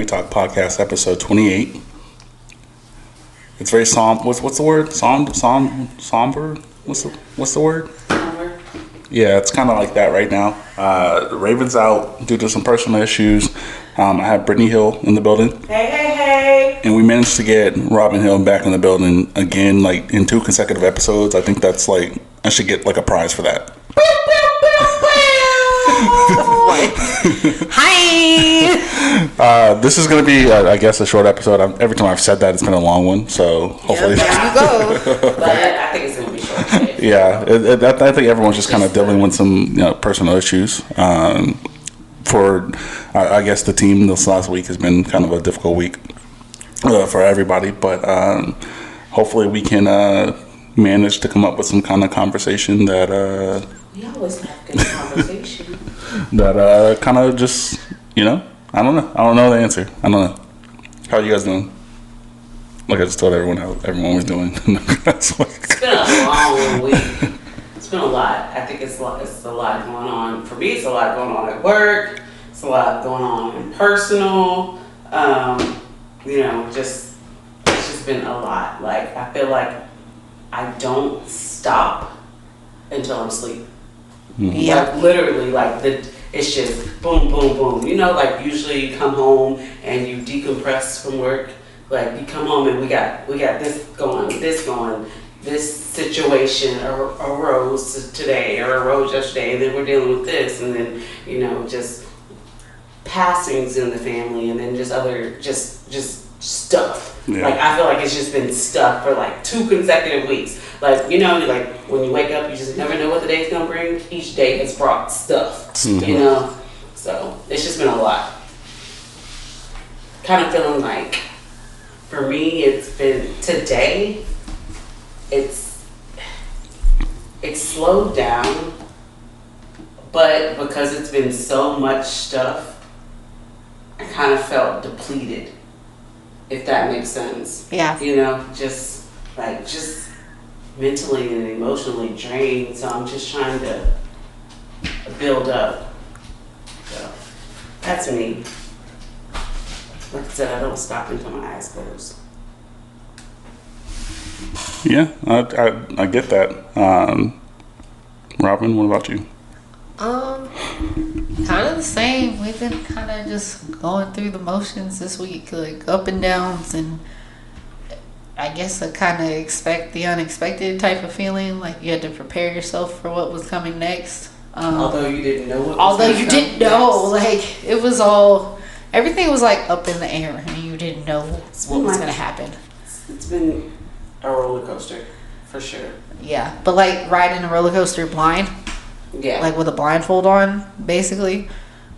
Talk Podcast, episode 28. It's very somber. What's the word? Somber? What's the word? Somber. Yeah, it's kind of like that right now. Raven's out due to some personal issues. I have Brittany Hill in the building. Hey. And we managed to get Robyn Hill back in the building again, like in 2 consecutive episodes. I think that's like, I should get like a prize for that. Hi. This is going to be, I guess, a short episode. Every time I've said that, it's been a long one. So hopefully, there you go. But I think it's going to be short. Yeah, I think everyone's just kind of dealing with some personal issues. For I guess the team this last week has been kind of a difficult week for everybody, but hopefully we can manage to come up with some kind of conversation that we always have good conversation. That kind of just I don't know the answer. I don't know. How are you guys doing? Like I just told everyone how everyone was doing. It's been a long week. It's been a lot. I think it's a lot going on. For me, it's a lot going on at work. It's a lot going on in personal. It's just been a lot. Like, I feel like I don't stop until I'm asleep. Mm-hmm. Yeah. Like, literally, it's just boom, boom, boom. Like usually you come home and you decompress from work. Like you come home and we got this going, this situation arose today or arose yesterday, and then we're dealing with this, and then just passings in the family, and then just other just stuff. Yeah. Like I feel like it's just been stuff for like 2 consecutive weeks. Like like when you wake up, you just never know what the day's gonna bring. Each day has brought stuff. Mm-hmm. So it's just been a lot. Kind of feeling like, for me, it's been today. It's slowed down, but because it's been so much stuff, I kind of felt depleted, if that makes sense. Yeah. Just mentally and emotionally drained. So I'm just trying to build up. So that's me. Like I said, I don't stop until my eyes close. Yeah, I get that. Robyn, what about you? Kind of the same. We've been kind of just going through the motions this week, like up and downs, and I guess I kind of expect the unexpected type of feeling. Like you had to prepare yourself for what was coming next. Although you didn't know what. Like it was all. Everything was like up in the air, and you didn't know what was going to happen. It's been a roller coaster, for sure. Yeah, but like riding a roller coaster blind. Yeah. Like with a blindfold on, basically.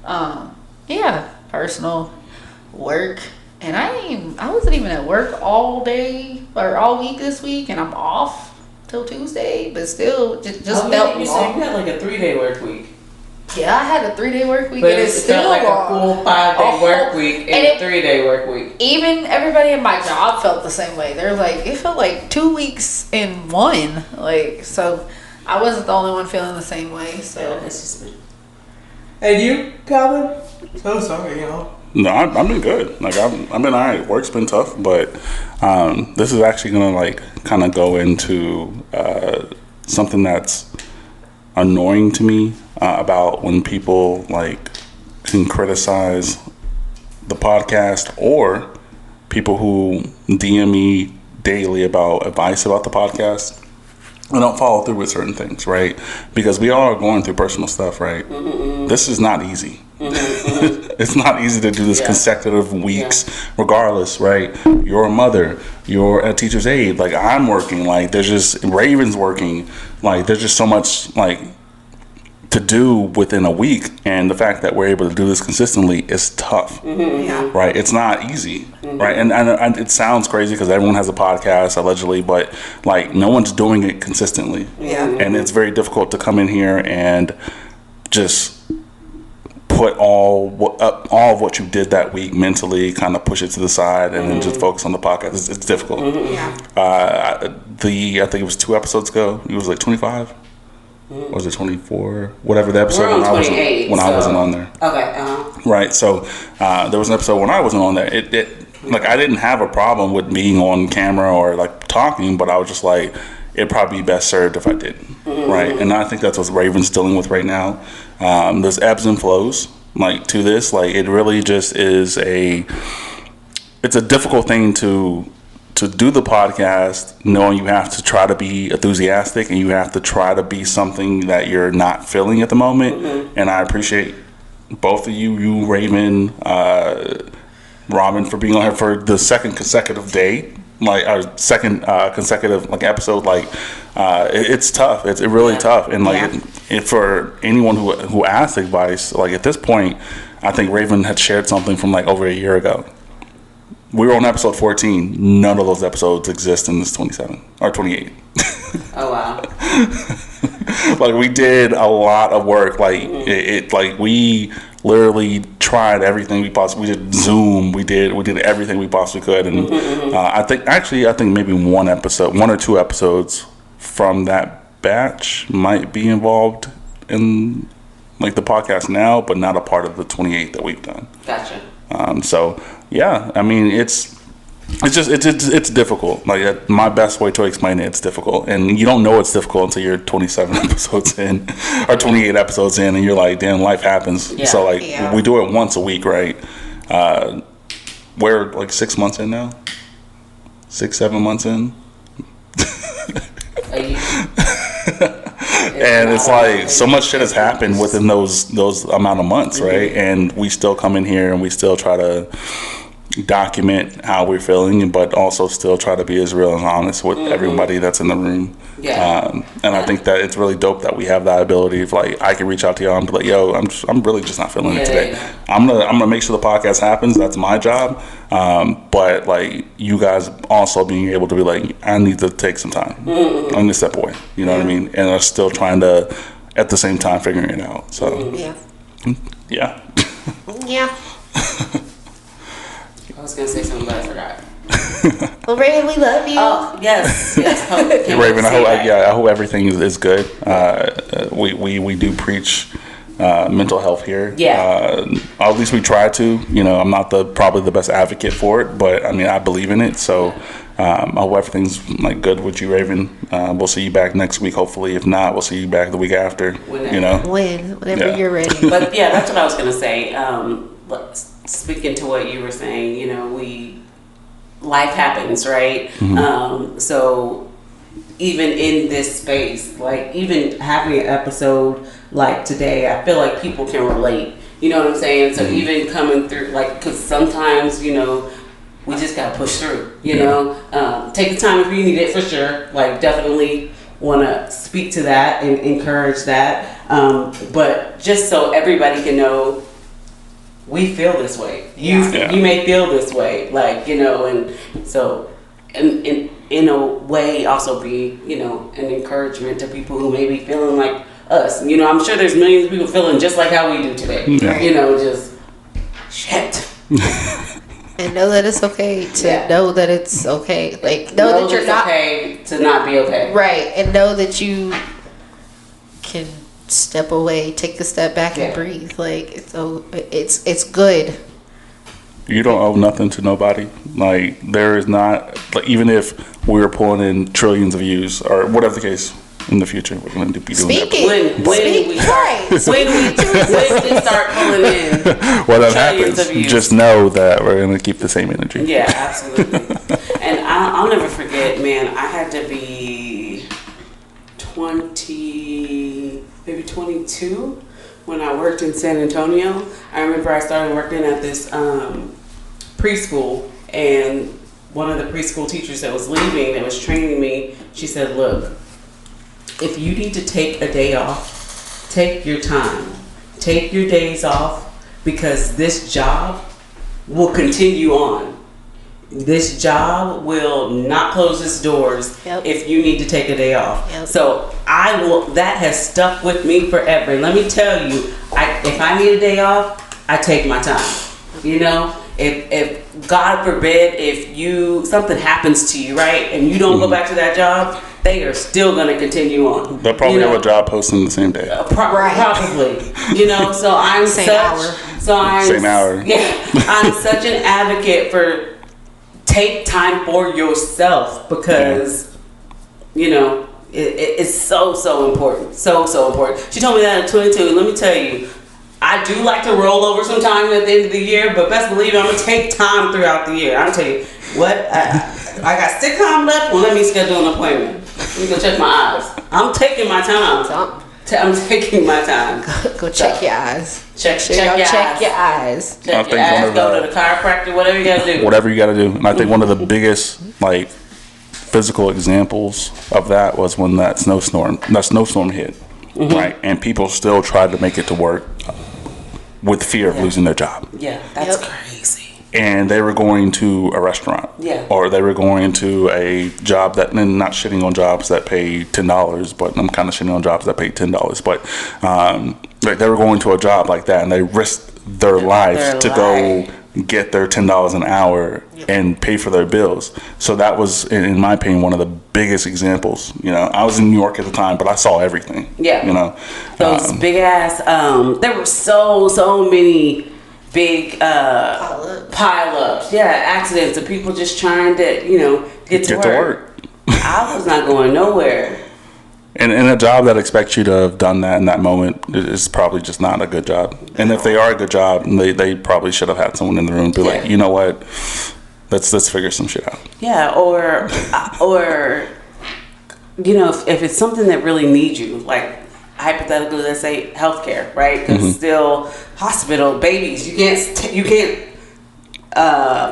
Yeah, personal, work, and I wasn't even at work all day or all week this week, and I'm off till Tuesday, but still just felt long. You said you had like a 3-day work week. Yeah, I had a 3-day work week, but and it it's still felt like long. a full 5-day work week and a 3-day work week. Even everybody in my job felt the same way. They're like, it felt like 2 weeks in one. Like, so I wasn't the only one feeling the same way. So yeah, it's just me. And you, Calvin? So sorry, y'all. No, I've been good. Like I've been alright. Work's been tough, but this is actually gonna like kind of go into something that's annoying to me about when people like can criticize the podcast, or people who DM me daily about advice about the podcast. I don't follow through with certain things, right? Because we all are going through personal stuff, right? Mm-hmm. This is not easy. Mm-hmm. It's not easy to do this consecutive weeks, regardless, right? You're a mother, you're a teacher's aide, like I'm working, like there's just Raven's working, like there's just so much like to do within a week, and the fact that we're able to do this consistently is tough. Mm-hmm. Yeah. Right? It's not easy, right? And it sounds crazy because everyone has a podcast allegedly, but like no one's doing it consistently. Yeah. And it's very difficult to come in here and just put all of what you did that week mentally, kind of push it to the side, and then just focus on the podcast. It's difficult. Yeah. I think it was 2 episodes ago. It was like 25. Or was it 24? Whatever the episode We're on 28, I wasn't on there. Okay. right? So there was an episode when I wasn't on there. It like I didn't have a problem with being on camera or like talking, but I was just like, it'd probably be best served if I didn't, right? And I think that's what Raven's dealing with right now. There's ebbs and flows like to this. Like it really just is it's a difficult thing to do the podcast, knowing you have to try to be enthusiastic and you have to try to be something that you're not feeling at the moment. And I appreciate both of you, Raven, Robyn, for being on here for the second consecutive day, like our second consecutive like episode. Like it's tough. It's really tough. And like for anyone who asks advice, like at this point, I think Raven had shared something from like over a year ago. We were on episode 14. None of those episodes exist in this 27 or 28. Oh wow! Like we did a lot of work. Like it like we literally tried everything we possibly. We did Zoom. We did everything we possibly could. And I think maybe one or two episodes from that batch might be involved in like the podcast now, but not a part of the 28 that we've done. Gotcha. So yeah, I mean it's difficult. Like my best way to explain it's difficult, and you don't know it's difficult until you're 27 episodes in or 28 episodes in, and you're like, damn, life happens. Yeah. So like we do it once a week, right? We're like 6 months in now, 7 months in. And it's like so much shit has happened within those amount of months, right? And we still come in here and we still try to document how we're feeling, but also still try to be as real and honest with everybody that's in the room. And I think that it's really dope that we have that ability of like I can reach out to y'all and be like, yo, I'm really just not feeling it today. I'm gonna make sure the podcast happens. That's my job. But like you guys also being able to be like, I need to take some time. I'm gonna step away. You know what I mean? And are still trying to at the same time figuring it out. So yeah. I was gonna say something, but I forgot. Well, Raven, we love you. Oh yes. Raven, I hope everything is good. We do preach mental health here. At least we try to. You know, I'm not probably the best advocate for it, but I mean I believe in it. So I hope everything's like good with you, Raven. We'll see you back next week, hopefully. If not, we'll see you back the week after. Whenever you're ready. But yeah, that's what I was gonna say. Speaking to what you were saying, you know, life happens, right? So even in this space, like even having an episode like today, I feel like people can relate. You know what I'm saying? So even coming through, like, because sometimes, you know, we just gotta push through. You know, take the time if you need it for sure. Like, definitely want to speak to that and encourage that. But just so everybody can know, we feel this way. You may feel this way, like, you know, and so in a way also be, you know, an encouragement to people who may be feeling like us. You know, I'm sure there's millions of people feeling just like how we do today. You know, just shit. And know that it's okay to know that it's okay. Like know that you're not okay to not be okay. Right, and know that you can step away, take a step back and breathe. Like it's good. You don't owe nothing to nobody. Like there is not, like, even if we were pulling in trillions of views or whatever the case in the future, we're going to be doing that. When we start pulling in well, that happens. Just know that we're going to keep the same energy. Yeah, absolutely. And I'll never forget, man. I had to be maybe 22 when I worked in San Antonio. I remember I started working at this preschool, and one of the preschool teachers that was leaving, that was training me, she said, look, if you need to take a day off, take your time. Take your days off, because this job will continue on. This job will not close its doors if you need to take a day off. So that has stuck with me forever. And let me tell you, if I need a day off, I take my time. You know, if God forbid, if something happens to you, right, and you don't go back to that job, they are still going to continue on. They'll probably have a job posting the same day. Probably. So I'm Same hour. Same hour. Yeah, I'm such an advocate for take time for yourself because, it's so important. So important. She told me that at 22. Let me tell you, I do like to roll over sometime at the end of the year, but best believe it, I'm going to take time throughout the year. I'll tell you what, I got sitcom left. Well, let me schedule an appointment. Let me go check my eyes. I'm taking my time. I'm taking my time. Go check your eyes. Check your eyes. Check your eyes. Go to the chiropractor. Whatever you got to do. Whatever you got to do. And I think one of the biggest physical examples of that was when that snowstorm hit, right? And people still tried to make it to work with fear of losing their job. Yeah, that's crazy. And they were going to a restaurant. Yeah. Or they were going to a job that, and not shitting on jobs that pay $10, but I'm kind of shitting on jobs that pay $10. But they were going to a job like that, and they risked their life to go get their $10 an hour and pay for their bills. So that was, in my opinion, one of the biggest examples. I was in New York at the time, but I saw everything. Yeah. Those big ass. There were so many big pile-ups. Yeah, accidents of people just trying to get to work. I was not going nowhere. And a job that expects you to have done that in that moment is probably just not a good job. And if they are a good job, they probably should have had someone in the room be like, you know what, let's figure some shit out. Yeah, or if it's something that really needs you, like hypothetically, let's say healthcare, right? Because still hospital babies, you can't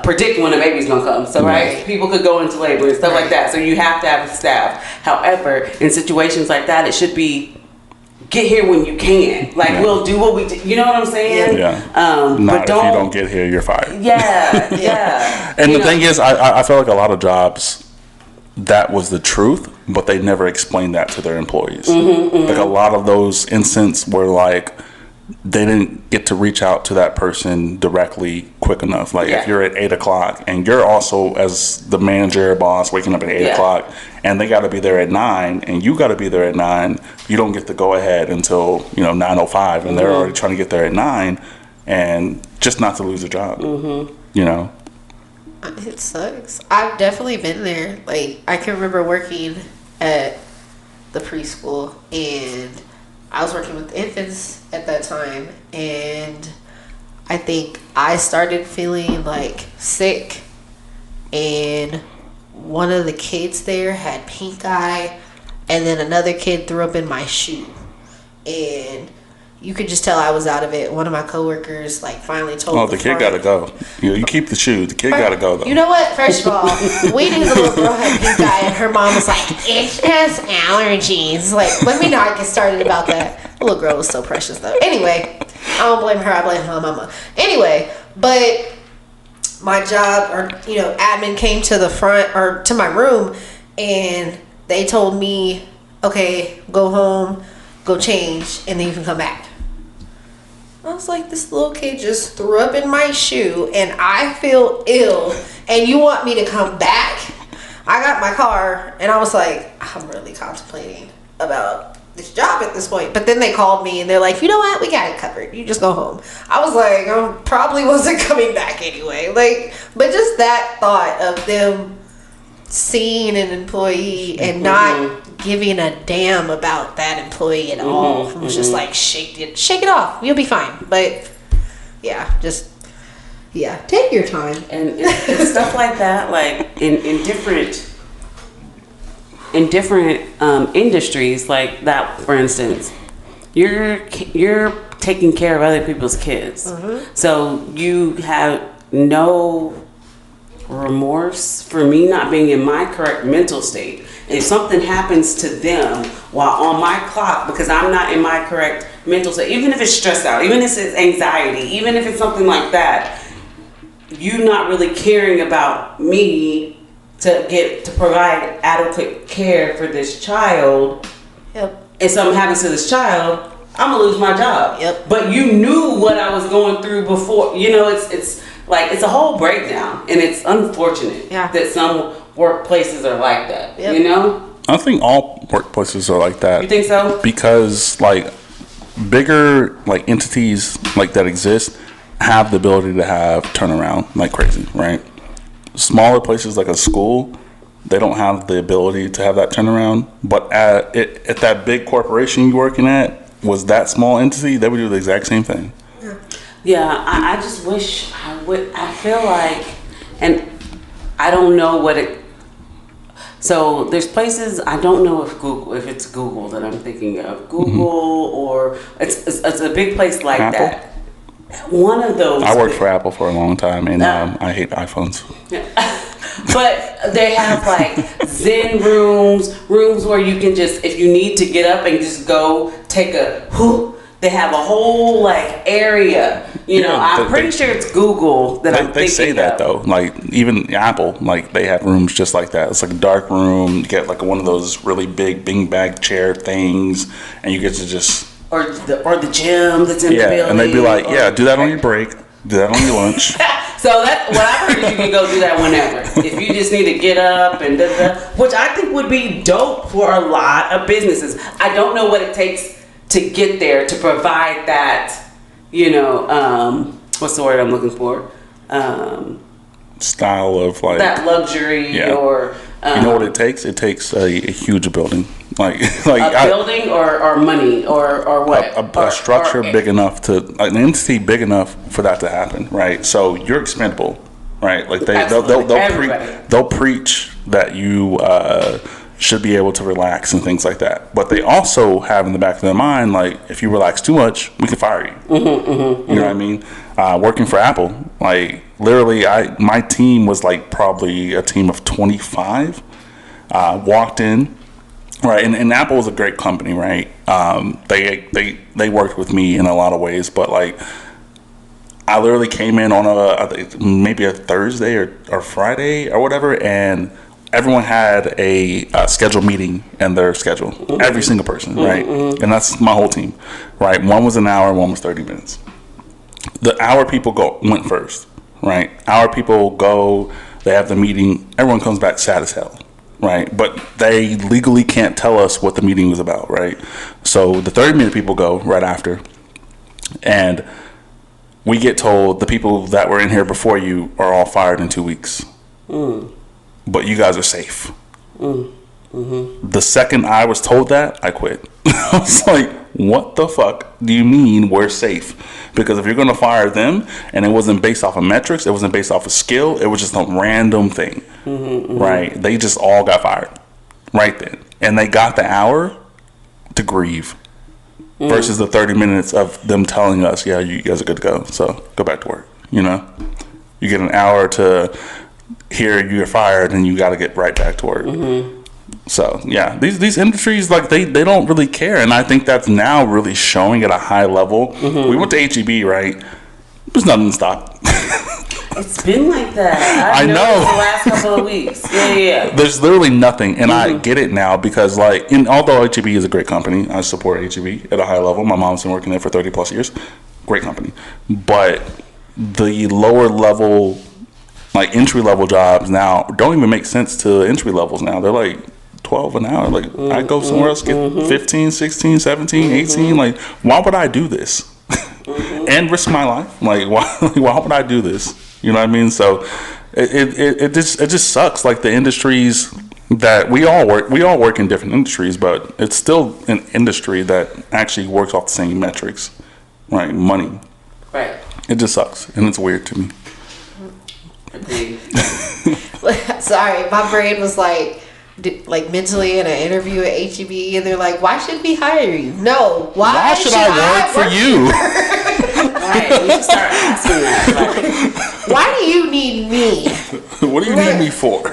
predict when a baby's gonna come. So right, people could go into labor and stuff like that. So you have to have staff. However, in situations like that, it should be get here when you can. We'll do what we do. You know what I'm saying? Yeah. But if you don't get here, you're fired. Yeah. And the thing is, I feel like a lot of jobs, that was the truth, but they never explained that to their employees. Like a lot of those instances were they didn't get to reach out to that person directly quick enough. If you're at 8 o'clock and you're also, as the manager or boss, waking up at 8 o'clock and they got to be there at 9 and you got to be there at 9, you don't get to go ahead until 9:05 and they're already trying to get there at 9, and just not to lose a job. It sucks. I've definitely been there. I can remember working at the preschool, and I was working with infants at that time, and I think I started feeling sick, and one of the kids there had pink eye, and then another kid threw up in my shoe, and you could just tell I was out of it. One of my coworkers finally told the kid gotta go. You keep the shoe. The kid gotta go though. You know what? First of all, we knew the little girl had pink eye, and her mom was like, "It has allergies." Let me not get started about that. The little girl was so precious though. Anyway, I don't blame her. I blame my mama. Anyway, but my job, or admin came to the front or to my room, and they told me, "Okay, go home, go change, and then you can come back." I was like, this little kid just threw up in my shoe and I feel ill, and you want me to come back? I got my car and I was like, I'm really contemplating about this job at this point. But then they called me and they're like, you know what? We got it covered. You just go home. I was like, I probably wasn't coming back anyway. But just that thought of them seeing an employee and not giving a damn about that employee at all. It was just shake it off. You'll be fine. But take your time. And it's stuff like that, in different industries, like that, for instance, you're taking care of other people's kids, so you have no remorse for me not being in my correct mental state. If something happens to them while on my clock because I'm not in my correct mental state, even if it's stressed out, even if it's anxiety, even if it's something like that, you not really caring about me to provide adequate care for this child. And something happens to this child, I'm gonna lose my job. But you knew what I was going through before. It's a whole breakdown, and it's unfortunate that some workplaces are like that. I think all workplaces are like that. You think so? Because like bigger like entities like that exist have the ability to have turnaround like crazy, right? Smaller places like a school, they don't have the ability to have that turnaround. But at that big corporation you're working at was that small entity, they would do the exact same thing. Yeah, I just wish I would. I feel like, and I don't know what it. So there's places I don't know if it's Google that I'm thinking of, Google or it's a big place like Apple? that. One of those. I worked for Apple for a long time, and I hate iPhones. But they have like Zen rooms where you can just, if you need to get up and just go take a whoop. They have a whole like area, you know. I'm pretty sure it's Google that I'm thinking of. They say that though, like even Apple, like they have rooms just like that. It's like a dark room. You get like one of those really big beanbag chair things, and you get to just or the gym that's in the building. And they'd be like, do that on your break, do that on your lunch. So that what I've heard is you can go do that whenever if you just need to get up and which I think would be dope for a lot of businesses. I don't know what it takes to get there, to provide that, you know, what's the word I'm looking for? Style of like that luxury or you know what it takes? It takes a huge building, like a building or money or what? A structure big enough to an entity big enough for that to happen, right? So you're expendable, right? Like they'll preach that you should be able to relax and things like that. But they also have in the back of their mind, like, if you relax too much, we can fire you. You know what I mean? Working for Apple, like, literally, my team was, like, probably a team of 25. Walked in, right? And Apple was a great company, right? They worked with me in a lot of ways, but, like, I literally came in on maybe a Thursday or Friday or whatever, and everyone had a scheduled meeting in their schedule. Every single person, right? And that's my whole team, right? One was an hour, one was 30 minutes. The hour people went first, right? Hour people go, they have the meeting, everyone comes back sad as hell, right? But they legally can't tell us what the meeting was about, right? So the 30-minute people go right after, and we get told the people that were in here before you are all fired in 2 weeks. But you guys are safe. The second I was told that, I quit. I was like, what the fuck do you mean we're safe? Because if you're going to fire them, and it wasn't based off of metrics, it wasn't based off of skill, it was just a random thing, right? They just all got fired right then. And they got the hour to grieve versus the 30 minutes of them telling us, yeah, you guys are good to go. So go back to work, you know? You get an hour to hear you're fired and you got to get right back to work. So yeah, these industries, like they don't really care, and I think that's now really showing at a high level. We went to HEB, right? There's nothing to stop. It's been like that. I know the last couple of weeks. Yeah. There's literally nothing, and I get it now because like, although HEB is a great company, I support HEB at a high level. My mom's been working there for 30 plus years. Great company, but the lower level, like entry level jobs now don't even make sense to entry levels now. They're like 12 an hour. Like I go somewhere else, get 15, 16, 17, 18. Like, why would I do this? And risk my life? Like, why would I do this? You know what I mean? So it just sucks. Like the industries that we all work in different industries, but it's still an industry that actually works off the same metrics, right? Money. Right. It just sucks, and it's weird to me. Sorry, my brain was like mentally in an interview at HEB, and they're like, "Why should we hire you?" No, why should I work for you? Right, we should start asking that. Why do you need me? What do you need me for?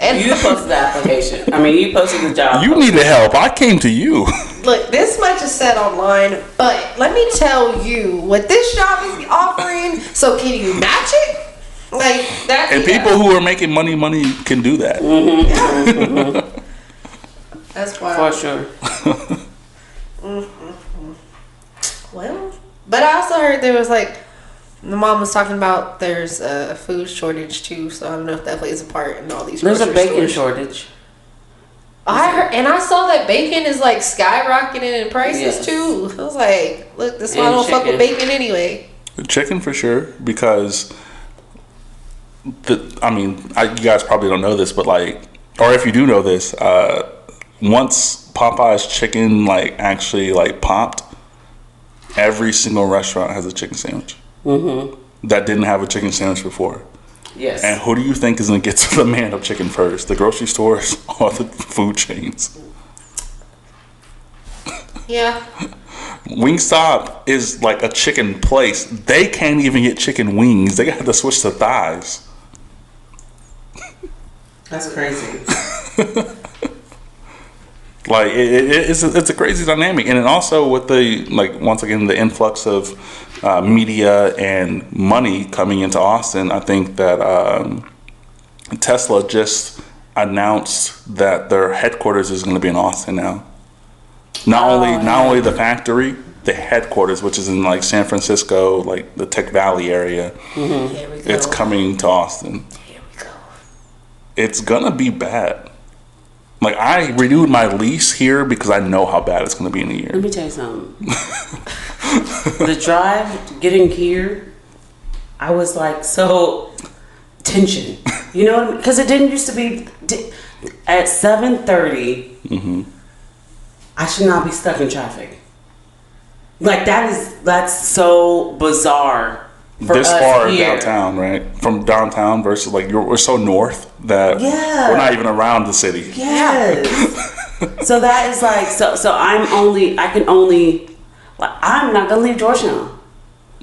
And you posted the application. I mean, you posted the job. You needed help. I came to you. Look, this much is said online, but let me tell you what this job is offering. So can you match it? Like that. And people who are making money can do that. That's wild. For sure. Well, but I also heard there was like, the mom was talking about there's a food shortage too, so I don't know if that plays a part in all these. There's a bacon shortage. I heard, and I saw that bacon is like skyrocketing in prices Yes. too. I was like, look, this is why I And don't fuck with chicken. bacon anyway. Chicken for sure, because you guys probably don't know this, but like, or if you do know this, once Popeye's chicken like actually like popped, every single restaurant has a chicken sandwich that didn't have a chicken sandwich before. Yes. And who do you think is going to get to the man of chicken first? The grocery stores or the food chains? Yeah. Wingstop is like a chicken place. They can't even get chicken wings. They got to switch to thighs. That's crazy. Like it's a crazy dynamic, and then also with the like once again the influx of media and money coming into Austin, I think that Tesla just announced that their headquarters is going to be in Austin now. Not only the factory, the headquarters, which is in like San Francisco, like the Tech Valley area. Here we go. It's coming to Austin. Here we go. It's gonna be bad. Like, I renewed my lease here because I know how bad it's going to be in a year. Let me tell you something. The drive getting here, I was like so tension. You know what I mean? Because it didn't used to be at 7:30. I should not be stuck in traffic. Like that's so bizarre. For This us far here. downtown, right? From downtown versus like we're so north that Yeah. we're not even around the city. Yes. So that is like so I'm not gonna leave Georgetown.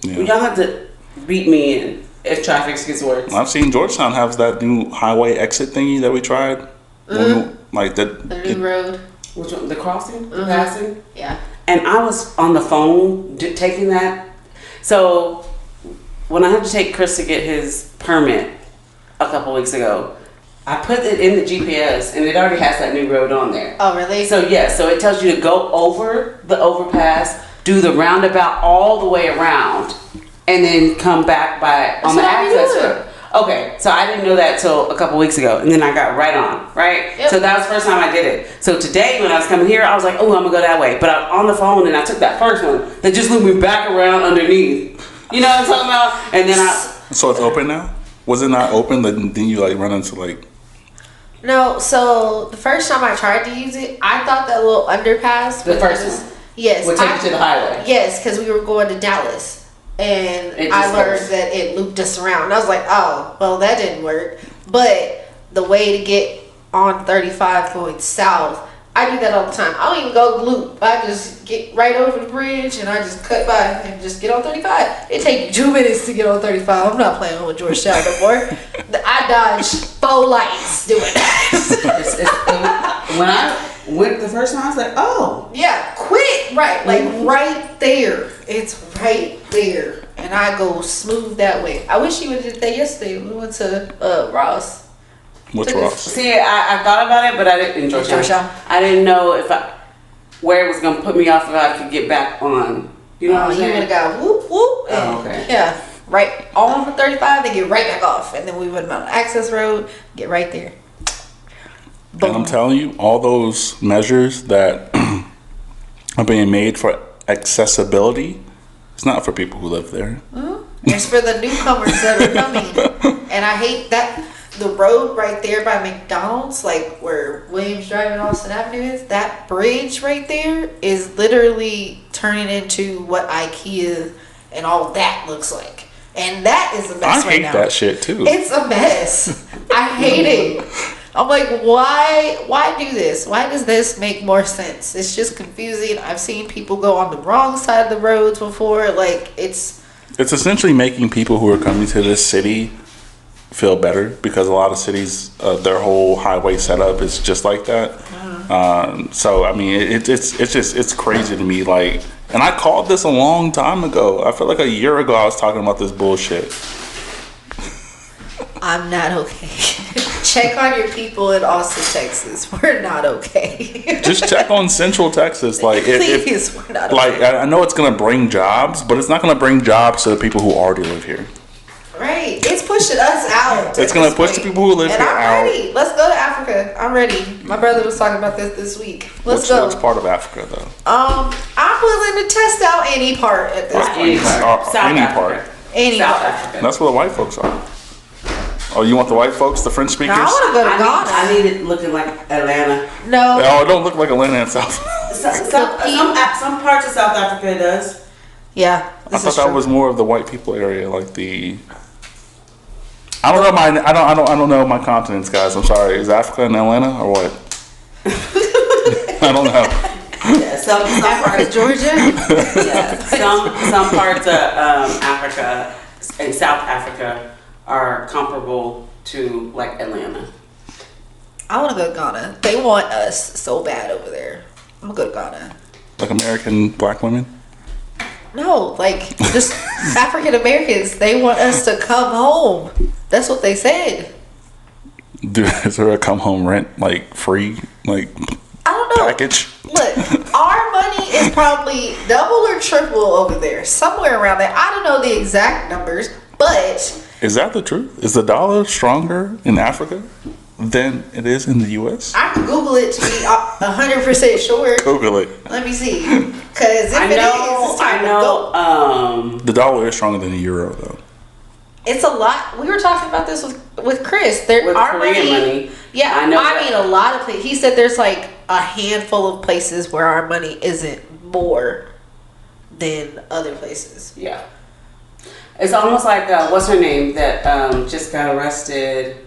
Yeah. Y'all have to beat me in if traffic gets worse. I've seen Georgetown has that new highway exit thingy that we tried. Like that. The new road. Which one? The crossing? The passing? Yeah. And I was on the phone taking that. So when I had to take Chris to get his permit a couple weeks ago, I put it in the GPS and it already has that new road on there. Oh, really? So so it tells you to go over the overpass, do the roundabout all the way around, and then come back on the what I be access doing. road. Okay, so I didn't know that till a couple weeks ago, and then I got right on, right? Yep. So that was the first time I did it. So today when I was coming here, I was like, oh, I'm gonna go that way. But I on the phone and I took that first one that just looped me back around underneath. You know what I'm talking about? And then So it's open now? Was it not open? Then you like run into like. No, so the first time I tried to use it, I thought that little underpass. The was- first one? Yes. would take you to the highway. Yes, because we were going to Dallas. And It I just learned goes. that it looped us around. And I was like, oh, well, that didn't work. But the way to get on 35 going south, I do that all the time. I don't even go loop. I just get right over the bridge and I just cut by and just get on 35. It takes 2 minutes to get on 35. I'm not playing with Georgetown no more. I dodged 4 lights doing that. When I went the first time, I was like, oh. Yeah, quick, right, like right there. It's right there, and I go smooth that way. I wish you would have did that yesterday. We went to Ross. Which Took Ross? See, I thought about it, but I didn't enjoy Georgetown. I didn't know where it was gonna put me off if I could get back on. You know what I'm You would saying? have got whoop whoop. And, Oh, okay. Yeah, right on the 35, then get right back off, and then we would have been on the access road, get right there. And I'm telling you, all those measures that are being made for accessibility, it's not for people who live there. It's for the newcomers that are coming, and I hate that the road right there by McDonald's, like where Williams Drive and Austin Avenue is. That bridge right there is literally turning into what IKEA and all that looks like, and that is a I mess right hate now. that shit too. It's a mess. I hate it. I'm like, why do this? Why does this make more sense? It's just confusing. I've seen people go on the wrong side of the roads before. Like, it's essentially making people who are coming to this city feel better because a lot of cities, their whole highway setup is just like that. So I mean, it's crazy to me. Like, and I called this a long time ago. I feel like a year ago I was talking about this bullshit. I'm not okay. Check on your people in Austin, Texas. We're not okay. Just check on Central Texas. Like, Please, we're not okay. like I know it's gonna bring jobs, but it's not gonna bring jobs to the people who already live here. Right. It's pushing us out. It's gonna push the people who live and here I'm out. ready. Let's go to Africa. I'm ready. My brother was talking about this week. Let's go. Which part of Africa though? I'm willing to test out any part at this point. Any part. South Any Africa. part. Any South part. Africa. That's where the white folks are. Oh, you want the white folks, the French speakers? No, I want to go to Ghana. I need it looking like Atlanta. No. Oh, it don't look like Atlanta and South. Some parts of South Africa it does. Yeah. I thought that was more of the white people area, like the. I don't know I don't know my continents, guys. I'm sorry. Is Africa in Atlanta or what? I don't know. Yeah, some parts, Georgia. yeah, some parts of Africa and South Africa are comparable to like Atlanta. I want to go to Ghana. They want us so bad over there. I'm gonna go to Ghana. Like American black women. No, like just African Americans. They want us to come home. That's what they said. Dude, is there a come home rent like free like I don't know. package? Look, our money is probably double or triple over there, somewhere around there. I don't know the exact numbers, but Is that the truth? Is the dollar stronger in Africa than it is in the U.S.? I can Google it to be 100% sure. Google it. Let me see, because if it is, it's time to go. The dollar is stronger than the euro, though. It's a lot. We were talking about this with Chris. With our Korean money. Yeah, I know I that. mean a lot of places. He said there's like a handful of places where our money isn't more than other places. Yeah. It's almost like what's her name that just got arrested.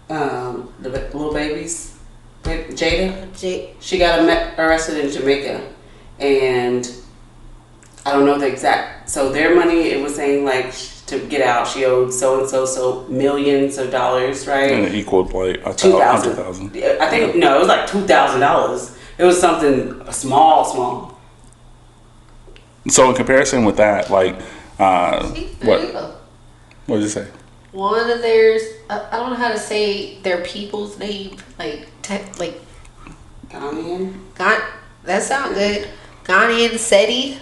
The little babies, Jada. She got arrested in Jamaica, and I don't know the exact. So their money, it was saying like to get out, she owed so and so millions of dollars, right? And it equaled like $200,000. I think no, it was like $2,000. It was something small. So in comparison with that, like, what did you say? One of theirs, I don't know how to say their people's name, like Ghanaian. That sounds good. Ghanaian cedi.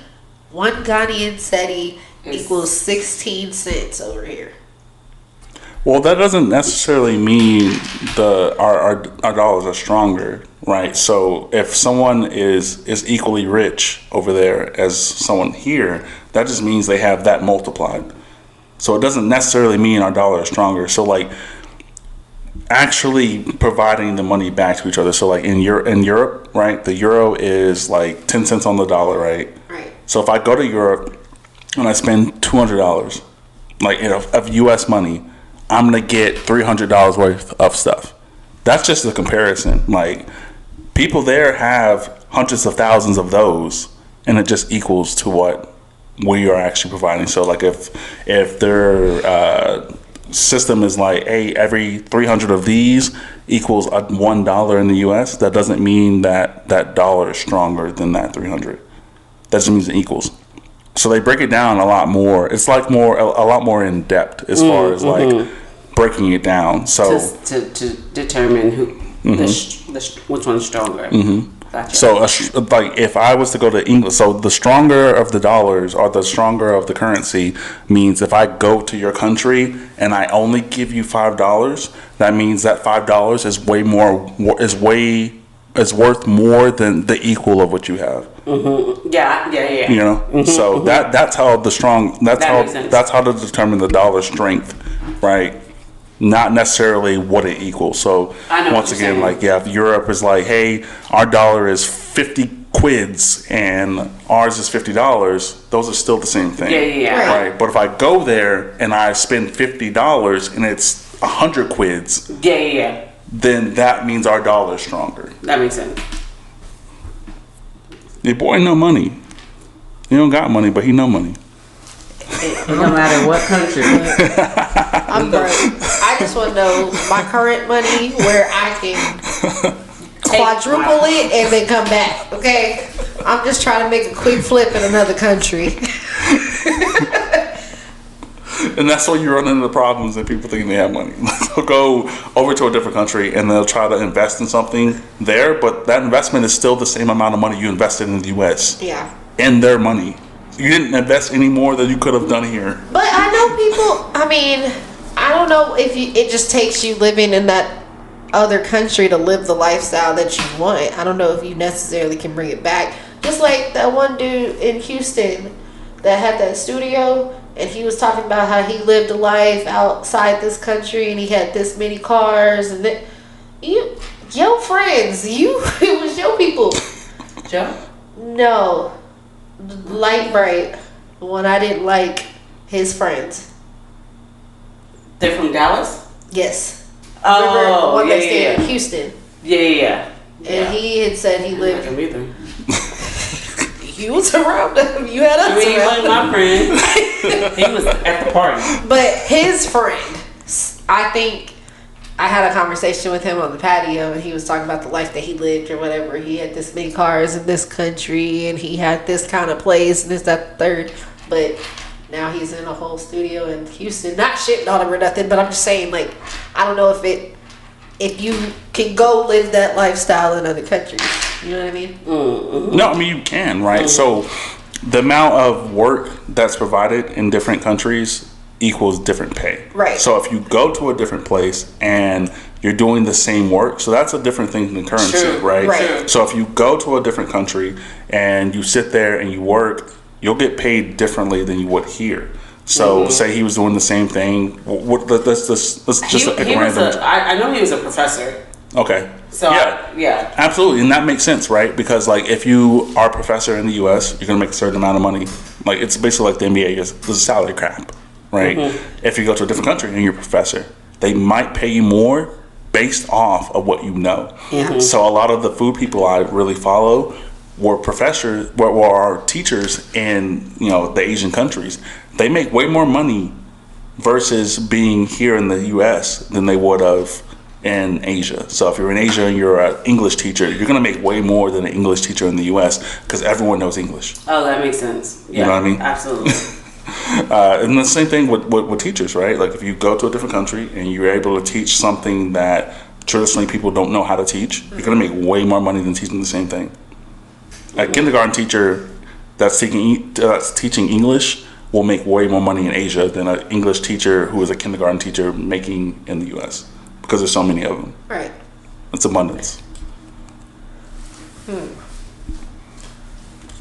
One Ghanaian cedi equals 16 cents over here. Well, that doesn't necessarily mean our dollars are stronger, right? So if someone is equally rich over there as someone here, that just means they have that multiplied. So it doesn't necessarily mean our dollar is stronger. So like actually providing the money back to each other. So like in Europe, right? The euro is like 10 cents on the dollar, right? Right. So if I go to Europe and I spend $200, like of U.S. money, I'm gonna get $300 worth of stuff. That's just a comparison. Like people there have hundreds of thousands of those, and it just equals to what we are actually providing. So like if their system is like, hey, every 300 of these equals $1 in the U.S., that doesn't mean that dollar is stronger than that 300. That just means it equals. So they break it down a lot more. It's like a lot more in depth as far as like breaking it down. So to determine which one's stronger. Gotcha. So like if I was to go to England, so the stronger of the dollars or the stronger of the currency means if I go to your country and I only give you $5, that means that $5 is worth more than the equal of what you have. Yeah. You know, so that's how to determine the dollar strength, right? Not necessarily what it equals. So once again, like if Europe is like, hey, our dollar is 50 quids and ours is $50, those are still the same thing. Yeah. Right. But if I go there and I spend $50 and it's 100 quids, then that means our dollar is stronger. That makes sense. Your boy no money. He don't got money, but he no money. It no matter what country. I'm broke. I just want to know my current money where I can quadruple it and then come back. Okay, I'm just trying to make a quick flip in another country. And that's why you run into the problems that people think they have money. They'll go over to a different country and they'll try to invest in something there, but that investment is still the same amount of money you invested in the U.S. Yeah. And their money. You didn't invest any more than you could have done here. But I know people, I mean, I don't know if it just takes you living in that other country to live the lifestyle that you want. I don't know if you necessarily can bring it back. Just like that one dude in Houston that had that studio, and he was talking about how he lived a life outside this country and he had this many cars and that your friends, it was your people. Joe? No, Light Bright, the one I didn't like, his friends. They're from Dallas? Yes. Oh, Remember the one yeah, that stayed yeah. in Houston? Yeah. And he had said he I lived. don't like him either. You was around them. You had us I mean, he around wasn't my friend. He was at the party. But his friend, I think I had a conversation with him on the patio, and he was talking about the life that he lived or whatever. He had this many cars in this country, and he had this kind of place, and this, that, the third. But now he's in a whole studio in Houston. Not shitting on him or nothing, but I'm just saying, like, I don't know if you can go live that lifestyle in other countries. You know what I mean? Mm-hmm. No, I mean you can, right? Mm-hmm. So the amount of work that's provided in different countries equals different pay. Right. So if you go to a different place and you're doing the same work, so that's a different thing than currency, True. right? Right. So if you go to a different country and you sit there and you work, you'll get paid differently than you would here. So say he was doing the same thing. Let's just pick a random. I know he was a professor. Okay. So yeah. Absolutely, and that makes sense, right? Because like if you are a professor in the U.S., you're gonna make a certain amount of money. Like it's basically like the NBA is a salary cap, right? If you go to a different country and you're a professor, they might pay you more based off of what you know. So a lot of the food people I really follow were professors, were teachers in the Asian countries. They make way more money versus being here in the U.S. than they would have in Asia. So if you're in Asia and you're an English teacher, you're going to make way more than an English teacher in the U.S. because everyone knows English. Oh, that makes sense. Yeah, you know what I mean? Absolutely. And the same thing with teachers, right? Like if you go to a different country and you're able to teach something that traditionally people don't know how to teach, you're going to make way more money than teaching the same thing. A kindergarten teacher that's teaching English will make way more money in Asia than an English teacher who is a kindergarten teacher making in the U.S. because there's so many of them. Right. It's abundance.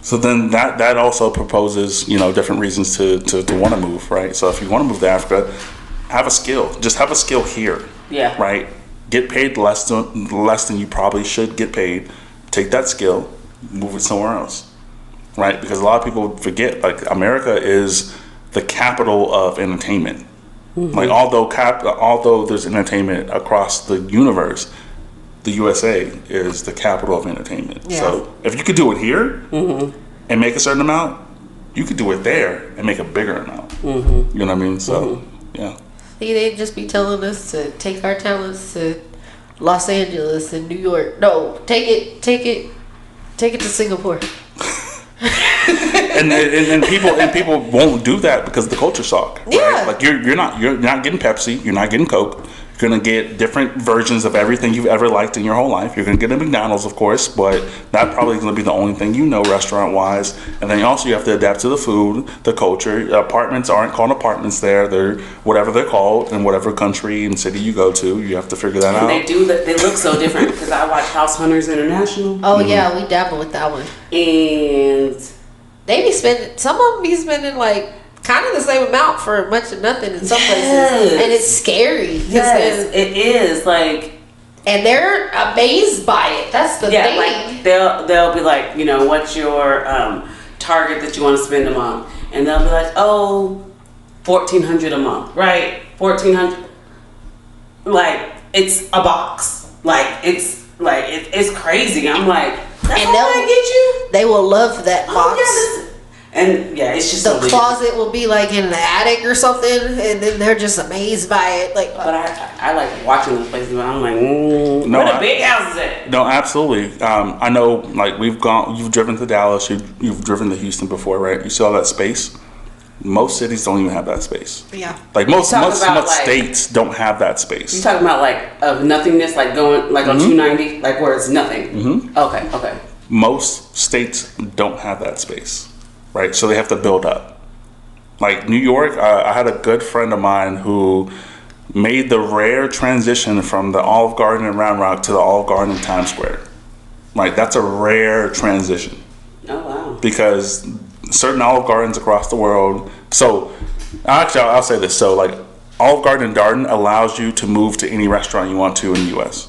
So then that also proposes, different reasons to want to move, right? So if you want to move to Africa, have a skill. Just have a skill here. Yeah. Right? Get paid less than you probably should get paid. Take that skill, move it somewhere else. Right? Because a lot of people forget, like, America is the capital of entertainment. Like, although there's entertainment across the universe, the USA is the capital of entertainment. Yeah. So if you could do it here and make a certain amount, you could do it there and make a bigger amount. You know what I mean? So, yeah. See, they'd just be telling us to take our talents to Los Angeles and New York. No, take it to Singapore. and people won't do that because the culture shock. Right? Yeah. Like you're not getting Pepsi, you're not getting Coke. You're gonna get different versions of everything you've ever liked in your whole life. You're gonna get a McDonald's, of course, but that probably is gonna be the only thing restaurant wise. And then also you have to adapt to the food, the culture. Apartments aren't called apartments there. They're whatever they're called in whatever country and city you go to. You have to figure that out. They do. They look so different because I watch House Hunters International. Oh yeah, we dabble with that one. And They be spending. Some of them be spending like kind of the same amount for much of nothing in some places, and it's scary. Yes, it is. Like, and they're amazed by it. That's the thing. like they'll be like, what's your target that you want to spend a month? And they'll be like, oh, $1,400 a month, right? $1,400. Like, it's a box. It's crazy. I'm like, that's And all I get you? They will love that box. Oh, yeah, and yeah, it's just The so closet will be like in the attic or something, and then they're just amazed by it. Like, But I like watching those places, but I'm like, No, where the big houses at? No, absolutely. I know, like, you've driven to Dallas, you've driven to Houston before, right? You see all that space? Most cities don't even have that space. yeah. Like, most like, states don't have that space. You talking about like of nothingness, like going like on 290, like where it's nothing. Okay. Most states don't have that space, right? So they have to build up. Like New York, I had a good friend of mine who made the rare transition from the Olive Garden in Round Rock to the Olive Garden in Times Square. Like, that's a rare transition. Oh, wow. Because certain Olive Gardens across the world. So, actually, I'll say this. So, like, Olive Garden in Darden allows you to move to any restaurant you want to in the U.S.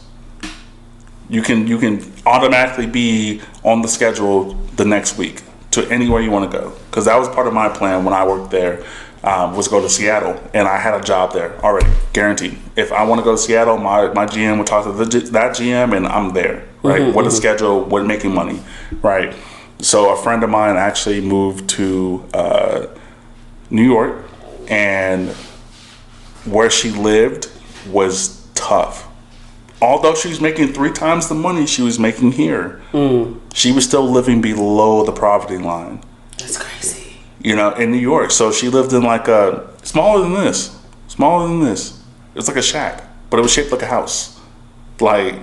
You can automatically be on the schedule the next week to anywhere you want to go. Because that was part of my plan when I worked there, was go to Seattle. And I had a job there already, guaranteed. If I want to go to Seattle, my GM would talk to that GM and I'm there, right? What a schedule, what making money, right? So a friend of mine actually moved to New York, and where she lived was tough. Although she was making 3 times the money she was making here, she was still living below the poverty line. That's crazy. You know, in New York. So she lived in like a smaller than this. It was like a shack, but it was shaped like a house. Like,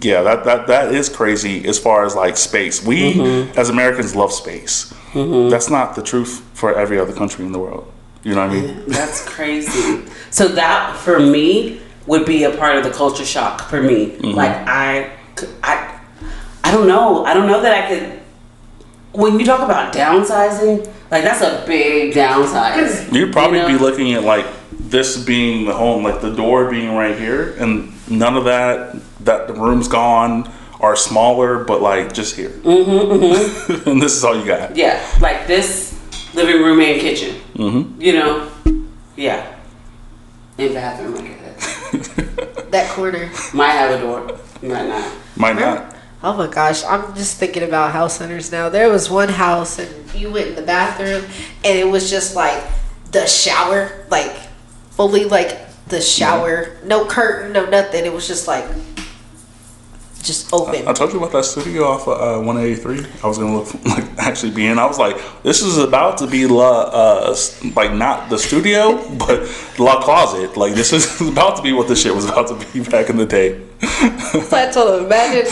yeah, that is crazy as far as like space. We as Americans love space. That's not the truth for every other country in the world. You know what I mean? That's crazy. So that for me would be a part of the culture shock for me. Like I don't know. I don't know that I could. When you talk about downsizing, like that's a big downsize. You'd probably you know? be looking at like this being the home, like the door being right here, and none of that the room's gone, are smaller, but like just here. And this is all you got. Yeah, like this living room and kitchen. You know, yeah, and bathroom. I guess That corner. might have a door, might not. Might not. Oh my gosh, I'm just thinking about house hunters now. There was one house and you went in the bathroom and it was just like the shower, like fully like the shower, no curtain, no nothing. It was just like just open. I told you about that studio off of 183. I was gonna look like actually be in. I was like, this is about to be like not the studio, but La Closet. Like this is about to be what the shit was about to be back in the day. So I told him, imagine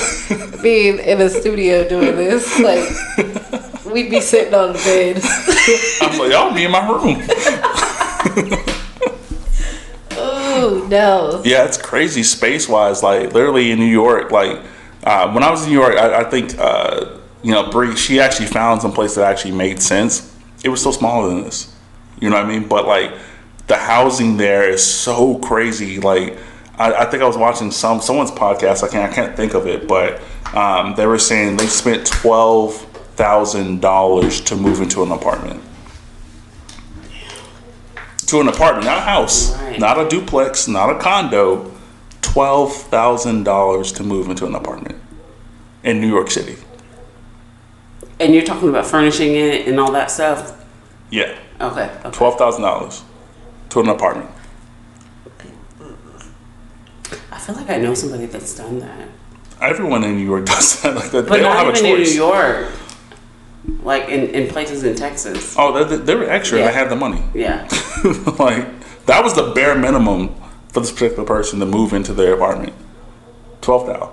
being in a studio doing this. Like we'd be sitting on the bed. I was like, y'all be in my room. Oh no. Yeah, it's crazy space wise. Like literally in New York, like when I was in New York, I think Bree, she actually found some place that actually made sense. It was still smaller than this, you know what I mean? But like the housing there is so crazy. Like I think I was watching someone's podcast. I can't think of it, but they were saying they spent $12,000 to move into an apartment. To an apartment, not a house, Right. not a duplex, not a condo. $12,000 to move into an apartment in New York City. And you're talking about furnishing it and all that stuff. Yeah, Okay. $12,000 to an apartment. I feel like I know somebody that's done that. Everyone in New York does that. Like that. But They don't not have a even in New choice. York. Like in places in Texas. Oh, they were extra. Yeah. They had the money. Yeah. Like that was the bare minimum for this particular person to move into their apartment. $12,000.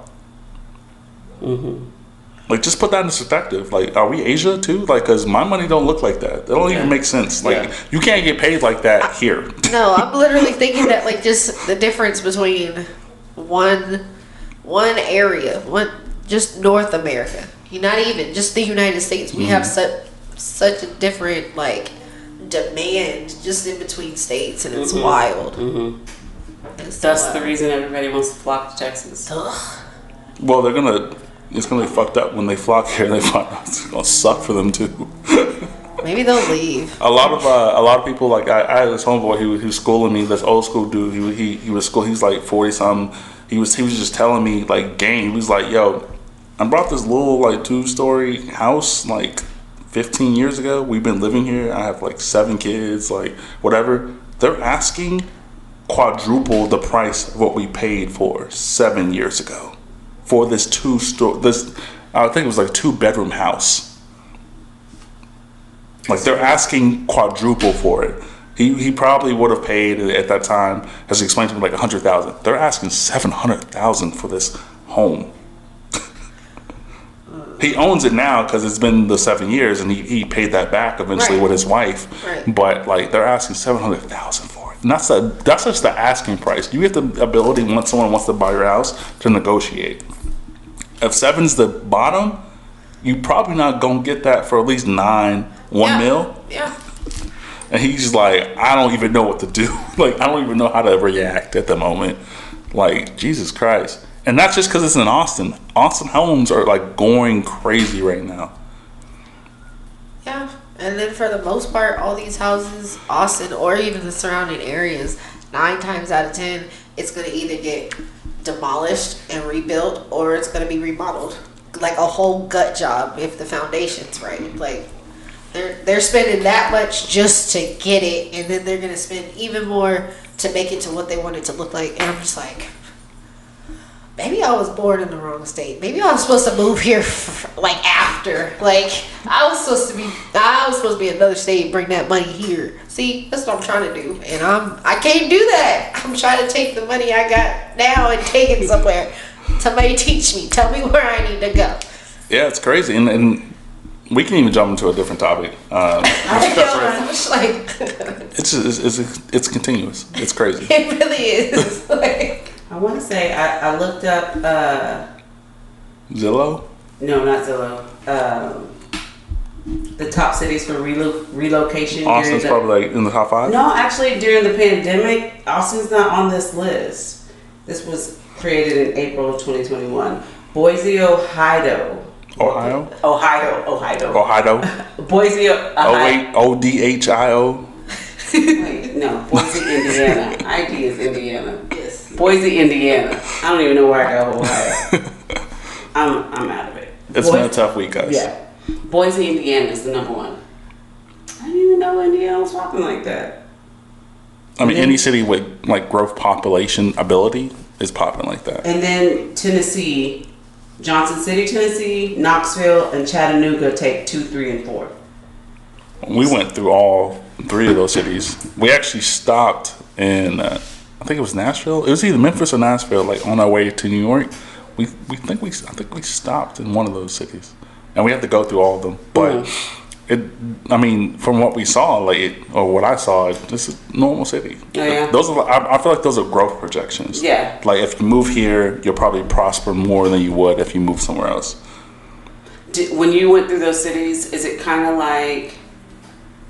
Like just put that in perspective. Like, are we Asia too? Like, cause my money don't look like that. It don't even make sense. Like, Yeah. you can't get paid like that here. No, I'm literally thinking that like just the difference between one area, just North America. Not even just the United States. We have such a different like demand just in between states, and it's wild. It's That's wild. the reason everybody wants to flock to Texas. Ugh. Well, it's gonna be fucked up when they flock here. They find out it's gonna suck for them too. Maybe they'll leave. A lot of people, like I had this homeboy who was schooling me. This old school dude. He was school. He's like 40 something. He was just telling me like game. He was like, yo, I brought this little like 2-story house like 15 years ago. We've been living here. I have like 7 kids, like whatever. They're asking quadruple the price of what we paid for 7 years ago for this I think it was like a 2-bedroom house. Like they're asking quadruple for it. He probably would have paid at that time, as he explained to me, like $100,000. They're asking $700,000 for this home. He owns it now because it's been the 7 years, and he paid that back eventually Right. with his wife. Right. But like they're asking $700,000 for it. And that's just the asking price. You get the ability, once someone wants to buy your house, to negotiate. If 7's the bottom, you probably not gonna get that for at least 1 mil. Yeah. And he's like, I don't even know what to do. Like, I don't even know how to react at the moment. Like, Jesus Christ. And that's just because it's in Austin. Austin homes are like going crazy right now. Yeah. And then for the most part, all these houses, Austin or even the surrounding areas, 9 times out of 10, it's going to either get demolished and rebuilt, or it's going to be remodeled. Like a whole gut job if the foundation's right. Like, they're spending that much just to get it, and then they're going to spend even more to make it to what they want it to look like. And I'm just like, maybe I was born in the wrong state. Maybe I was supposed to move here like after. Like, I was supposed to be in another state and bring that money here. See, that's what I'm trying to do. And I can't do that. I'm trying to take the money I got now and take it somewhere. Somebody teach me. Tell me where I need to go. Yeah, it's crazy. And we can even jump into a different topic. It's continuous. It's crazy. It really is. Like, I want to say I looked up. Zillow? No, not Zillow. The top cities for relocation. Austin's probably like in the top 5? No, actually, during the pandemic, Austin's not on this list. This was created in April of 2021. Boise, Ohio. Ohio. Boise, Ohio. Odhio. Wait, no, Boise, Indiana. ID is Indiana. yes. Boise, Indiana. I don't even know where I got Ohio. I'm out of it. It's been a tough week, guys. Yeah. Boise, Indiana is the number 1. I didn't even know Indiana was popping like that. I mean, any city with like growth population ability is popping like that. And then Tennessee, Johnson City, Tennessee, Knoxville, and Chattanooga take 2, 3, and 4. We went through all 3 of those cities. We actually stopped in, I think it was Nashville. It was either Memphis or Nashville. Like on our way to New York, I think we stopped in one of those cities, and we had to go through all of them. But I mean, from what we saw, or what I saw, it's a normal city. Oh, yeah. I feel like those are growth projections. Yeah. Like if you move here, you'll probably prosper more than you would if you move somewhere else. When you went through those cities, is it kind of like?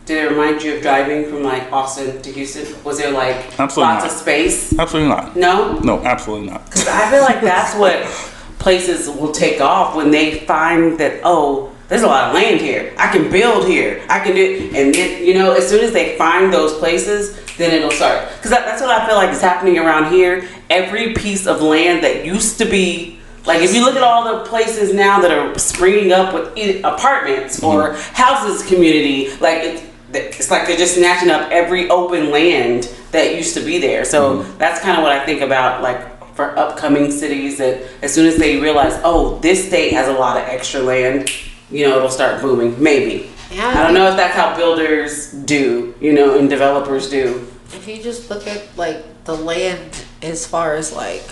Did it remind you of driving from like Austin to Houston? Was there like lots of space? Absolutely not. No? No, absolutely not. Because I feel like that's what places will take off when they find that, oh, there's a lot of land here. I can build here. I can do, and then, as soon as they find those places, then it'll start. Because that's what I feel like is happening around here. Every piece of land that used to be, like if you look at all the places now that are springing up with apartments or houses community, like it's like they're just snatching up every open land that used to be there. So that's kind of what I think about, like for upcoming cities, that as soon as they realize, oh, this state has a lot of extra land, it'll start booming. Maybe. Yeah, I don't know if that's how builders do, and developers do. If you just look at like the land as far as like,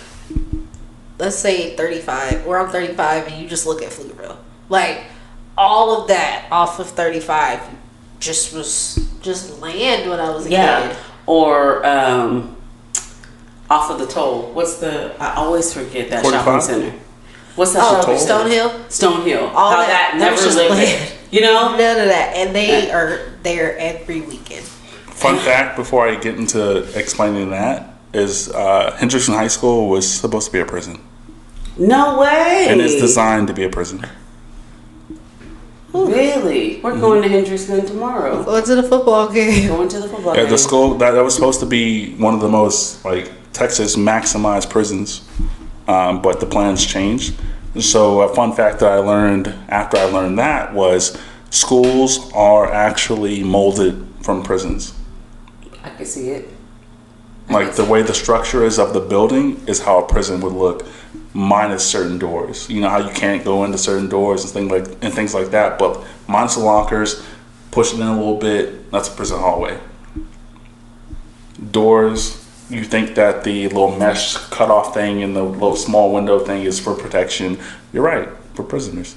let's say 35, we're on 35, and you just look at Pflugerville. Like all of that off of 35 just was just land when I was a kid. Or off of the toll. I always forget that 45? shopping center. What's that shopping center? Stonehill. All how that never was just lived land. there. None of that. And they are there every weekend. Fun fact before I get into explaining that is Hendrickson High School was supposed to be a prison. No way. And it's designed to be a prison. Really? We're going to Hendrickson tomorrow. Going to the football game. Going to the football game. Yeah, the school that was supposed to be one of the most like Texas maximized prisons, but the plans changed. So a fun fact that I learned after I learned that was schools are actually molded from prisons. I can see it. Like the way the structure is of the building is how a prison would look, minus certain doors. You know how you can't go into certain doors and things like that. But minus the lockers, push it in a little bit. That's a prison hallway. Doors, you think that the little mesh cutoff thing and the little small window thing is for protection. You're right, for prisoners.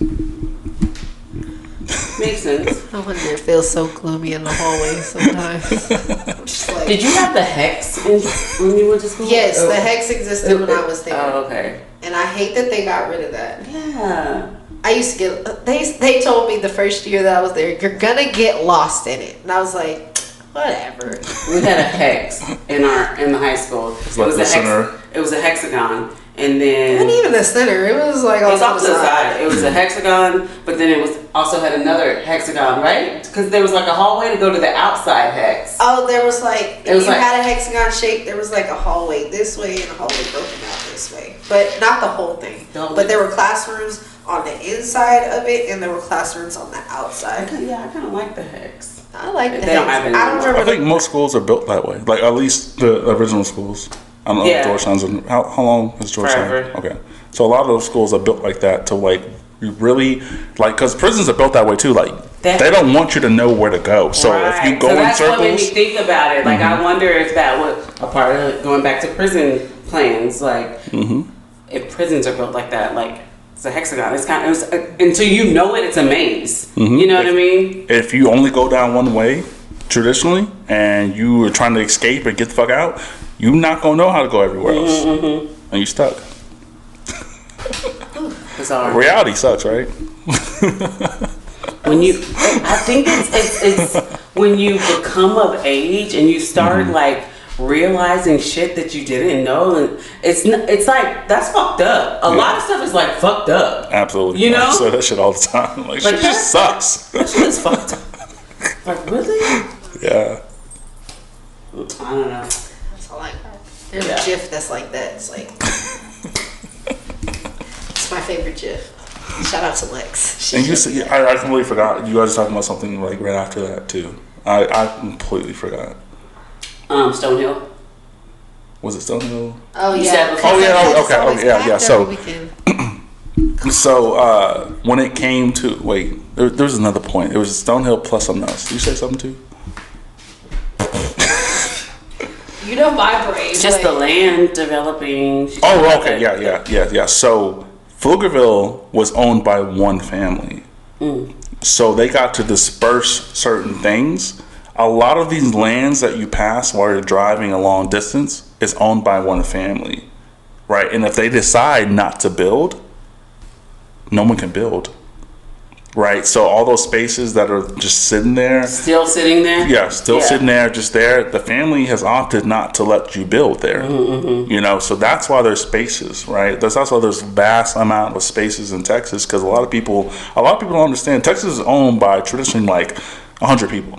Makes sense. I wonder if it feels so gloomy in the hallway sometimes. I'm just like, Did you have the hex when you went to school? yes, the hex existed when I was there. Oh, okay. And I hate that they got rid of that. Yeah. I used to get, they told me the first year that I was there, you're gonna get lost in it. And I was like, whatever. We had a hex in the high school. It was a hexagon. And then It wasn't even the center. It was like it was off off to the side. It was a hexagon, but then it was also had another hexagon, right? Because there was like a hallway to go to the outside hex. Oh, there was like, It was you like- had a hexagon shape, there was like a hallway this way and a hallway broken out this way. But not the whole thing. No. But there were classrooms on the inside of it and there were classrooms on the outside. Yeah, I kind of like the hex. I like the They don't hex. have it I don't anymore. remember I think most schools are built that way. Like at least the original schools. I don't know Yeah. if Georgetown's. How long is Georgetown? Forever. Okay, so a lot of those schools are built like that to like you really like because prisons are built that way too. Like That- they don't want you to know where to go. So if you Right. go So in that's what made me circles, think about it. Like I wonder if that was a part of going back to prison plans. Like if prisons are built like that, like it's a hexagon. It's kind of until you know it, it's a maze. You know what I mean? if you only go down one way traditionally and you are trying to escape and get the fuck out, you're not gonna know how to go everywhere else, and you're stuck. Bizarre. Reality sucks, right? When you, I think it's when you become of age and you start like realizing shit that you didn't know, and it's like that's fucked up. A lot of stuff is like fucked up. Absolutely. You know? I say that shit all the time. Like shit just sucks. That shit is fucked up. Like really? Yeah. I don't know. That's all I got. There's Yeah. a GIF that's like that. It's like, it's my favorite GIF. Shout out to Lex. And you see, I completely forgot. You guys were talking about something like right after that too. I completely forgot. Stonehill. Was it Stonehill? Oh You yeah. said before. Oh, yeah, It's okay, always yeah, packed yeah, so- every weekend. So when it came to there was another point. It was Stonehill plus something else. Did you say something too? You know my brain. Just the land developing. Oh, okay, yeah. So Pflugerville was owned by one family, so they got to disperse certain things. A lot of these lands that you pass while you're driving a long distance is owned by one family, right? And if they decide not to build, no one can build, right? So all those spaces that are just sitting there, Still sitting there. yeah, still sitting there, just there. The family has opted not to let you build there. You know, so that's why there's spaces, right? That's why there's vast amount of spaces in Texas because a lot of people don't understand. Texas is owned by traditionally like 100 people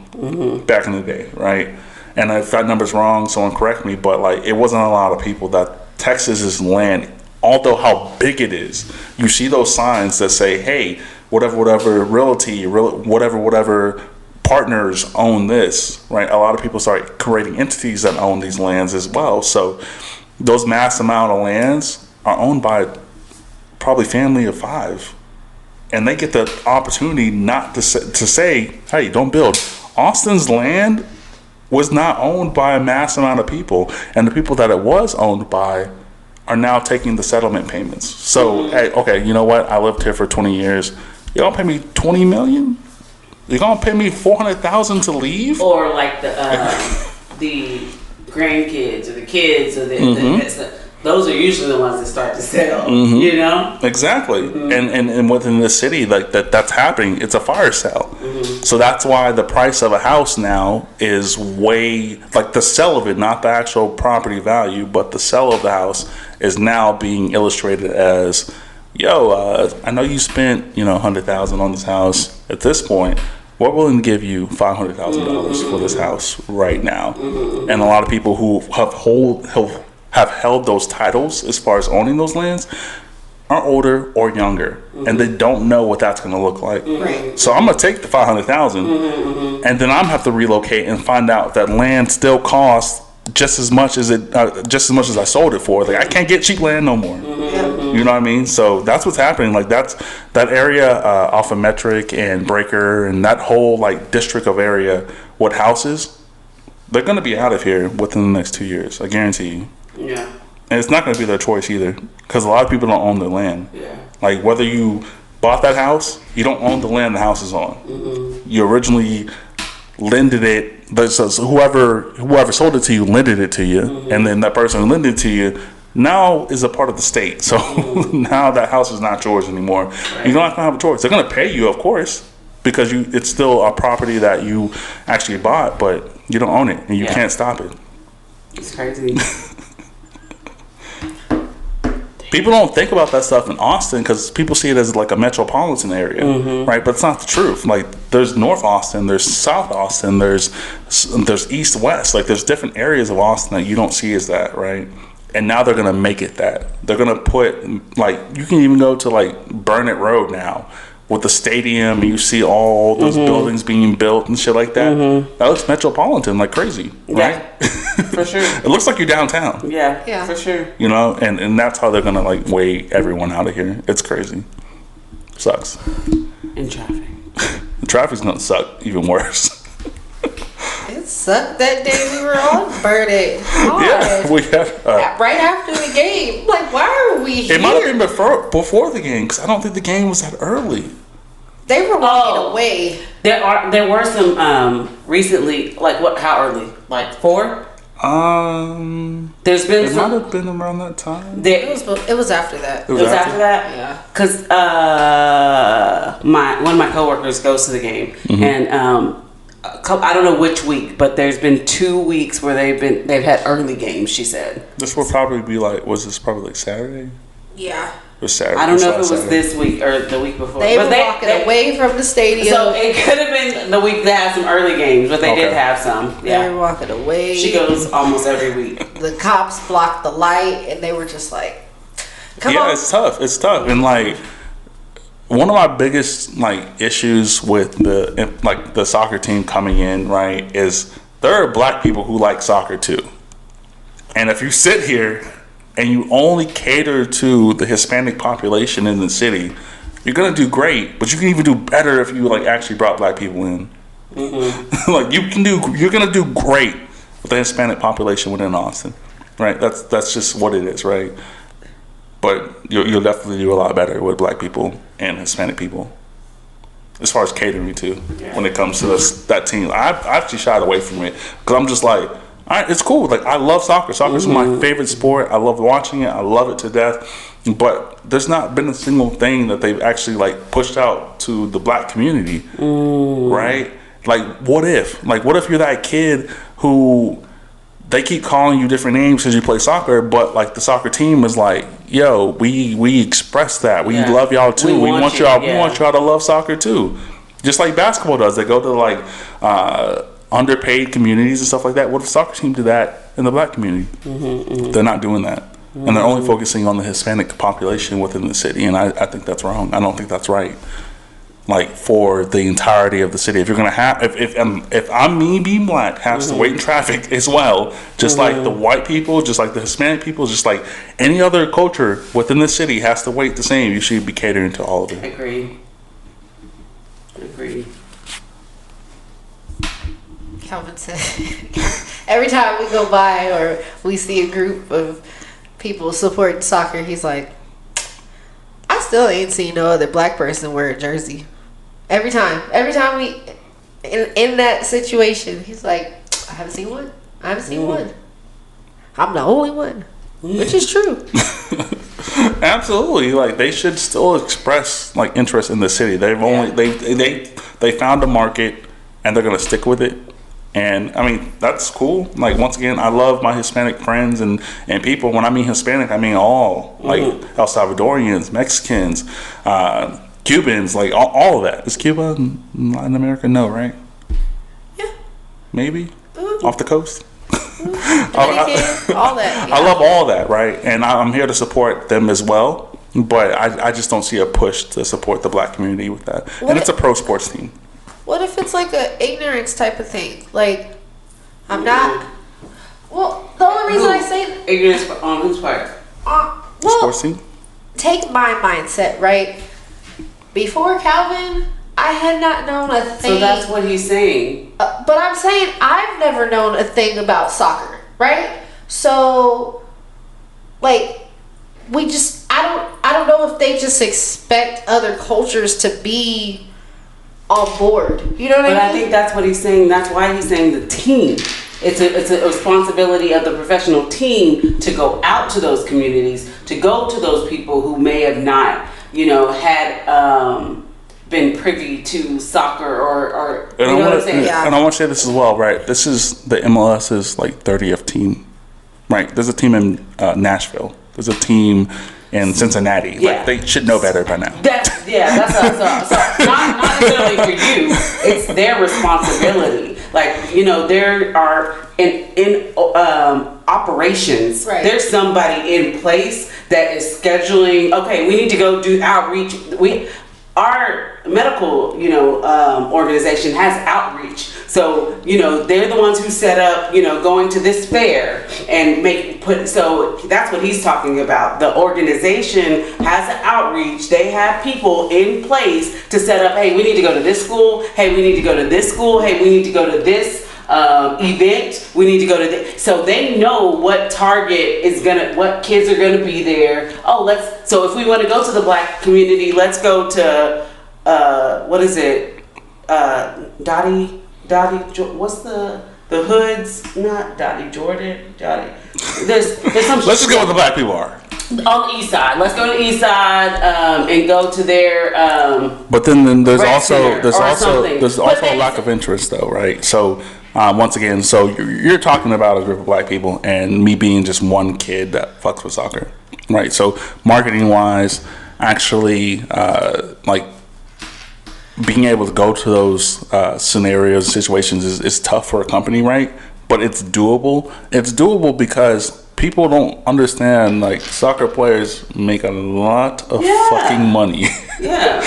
back in the day, right? And if that number's wrong, someone correct me. But like, it wasn't a lot of people. That Texas's land, although how big it is, you see those signs that say, "Hey, whatever realty, whatever partners own this," right? A lot of people start creating entities that own these lands as well. So those mass amount of lands are owned by probably family of 5, and they get the opportunity not to say, "Hey, don't build." Austin's land was not owned by a mass amount of people, and the people that it was owned by are now taking the settlement payments. So, hey, okay, you know what? I lived here for 20 years. You gonna pay me $20 million? You gonna pay me $400,000 to leave? Or like the grandkids or the kids or those are usually the ones that start to sell. You know. Exactly. And within the city, like that's happening. It's a fire sale. So that's why the price of a house now is way, like the sale of it, not the actual property value, but the sale of the house is now being illustrated as, yo, I know you spent, $100,000 on this house. At this point, we're willing to give you $500,000 for this house right now. And a lot of people who have held those titles as far as owning those lands are older or younger, and they don't know what that's going to look like. Right. So I'm going to take the $500,000, and then I'm have to relocate and find out that land still costs just as much as I sold it for. Like I can't get cheap land no more. You know what I mean? So that's what's happening. Like that area off of Metric and Breaker and that whole like district of area with houses, they're going to be out of here within the next 2 years. I guarantee you. Yeah. And it's not going to be their choice either, because a lot of people don't own their land. Yeah. Like whether you bought that house, you don't own the land the house is on. Mm-hmm. You originally lended it, but so whoever sold it to you lended it to you, Mm-hmm. and then that person who lended it to you now is a part of the state. So now that house is not yours anymore. Right. You're not gonna have a choice. They're gonna pay you, of course, because it's still a property that you actually bought, but you don't own it and you can't stop it. It's crazy. People don't think about that stuff in Austin because people see it as like a metropolitan area, right? But it's not the truth. Like, there's North Austin, there's South Austin, there's East West. Like, there's different areas of Austin that you don't see as that, right? And now they're gonna make it that. They're gonna put, like, you can even go to like Burnett Road now with the stadium, and you see all those buildings being built and shit like that. That looks metropolitan like crazy, right? Yeah, for sure. It looks like you're downtown. Yeah, for sure. You know, and that's how they're gonna like weigh everyone out of here. It's crazy. Sucks. In traffic. The traffic's gonna suck even worse. It sucked that day we were on Burnett. Yeah, we had. Right after the game. Like, why are we here? It might have been before the game because I don't think the game was that early. They were walking away. There were some recently, like what? How early? Like 4? There's been It might some. have been around that time. It was after that. It was after that. Yeah. Because one of my coworkers goes to the game, and I don't know which week, but there's been 2 weeks where they've had early games. She said. This will probably be like. Was this probably like Saturday? Yeah. Or Saturday? I don't know if it last was Saturday. this week or the week before. They But were walking away from the stadium. So it could have been the week that had some early games, but they did Okay. have some. They Yeah. were walking away. She goes almost every week. The cops blocked the light, and they were just like, "Come on." It's tough. It's tough, and like one of my biggest like issues with the soccer team coming in, right, is there are black people who like soccer too, and if you sit here and you only cater to the Hispanic population in the city, you're gonna do great, but you can even do better if you like actually brought black people in. Like you're gonna do great with the Hispanic population within Austin, right? That's just what it is, right? But you'll definitely do a lot better with black people and Hispanic people as far as catering to when it comes to that team. I actually shied away from it because I'm just like, all right, it's cool. Like, I love soccer. Soccer's my favorite sport. I love watching it. I love it to death. But there's not been a single thing that they've actually like pushed out to the black community, right? Like, what if you're that kid who they keep calling you different names because you play soccer, but like the soccer team is like, yo, we express that. We love y'all too. We want y'all. We want y'all to love soccer too. Just like basketball does. They go to like underpaid communities and stuff like that. What if the soccer team did that in the black community? They're not doing that. And they're only focusing on the Hispanic population within the city. And I think that's wrong. I don't think that's right. Like, for the entirety of the city, if you're gonna have, if I'm me being black, has to wait in traffic as well, just like the white people, just like the Hispanic people, just like any other culture within the city has to wait the same. You should be catering to all of it. Agreed. Calvin said, every time we go by or we see a group of people supporting soccer, he's like, I still ain't seen no other black person wear a jersey. Every time we in that situation, he's like, I haven't seen one. I'm the only one, which is true. Absolutely, like they should still express like interest in the city. They found a market and they're gonna stick with it. And I mean, that's cool. Like, once again, I love my Hispanic friends and people. When I mean Hispanic, I mean all, like El Salvadorians, Mexicans, Cubans, like all of that. Is Cuba in Latin America? No, right? Yeah. Maybe off the coast. All that. Yeah. I love all that, right? And I'm here to support them as well. But I just don't see a push to support the black community with that. And it's a pro sports team. What if it's like a ignorance type of thing? Like, I'm not. Well, the only reason I say ignorance on whose part? well, Sports team. take my mindset, right? Before Calvin, I had not known a thing. So that's what he's saying. But I'm saying I've never known a thing about soccer, right? So, like, I I don't know if they just expect other cultures to be on board. You know what I mean? But I think that's what he's saying. That's why he's saying the team. It's a responsibility of the professional team to go out to those communities, to go to those people who may have not, had been privy to soccer or you know what I'm saying? Yeah. And I want to say this as well, right? This is the MLS's like 30th team, right? There's a team in Nashville. There's a team in Cincinnati. Yeah. Like, they should know better by now. That's so not necessarily for you. It's their responsibility. Like, there are in operations. Right. There's somebody in place that is scheduling. Okay, we need to go do outreach. Our medical, organization has outreach. So, they're the ones who set up, going to this fair and so that's what he's talking about. The organization has an outreach. They have people in place to set up, hey, we need to go to this school. Hey, we need to go to this school. Hey, we need to go to this event. We need to go to this. So they know what target what kids are gonna be there. So if we want to go to the black community, let's go to what is it? Dottie. What's the hoods? Not Dottie Jordan. Dottie. There's some. Let's just go where the black people are. On the east side. Let's go to the east side and go to their. But then there's rec also center there's or also something. there's But also a they- lack of interest though, right? So once again, so you're talking about a group of black people and me being just one kid that fucks with soccer, right? So marketing wise, actually, like being able to go to those scenarios, situations is tough for a company, right? But it's doable. It's doable because people don't understand, like, soccer players make a lot of fucking money. Yeah.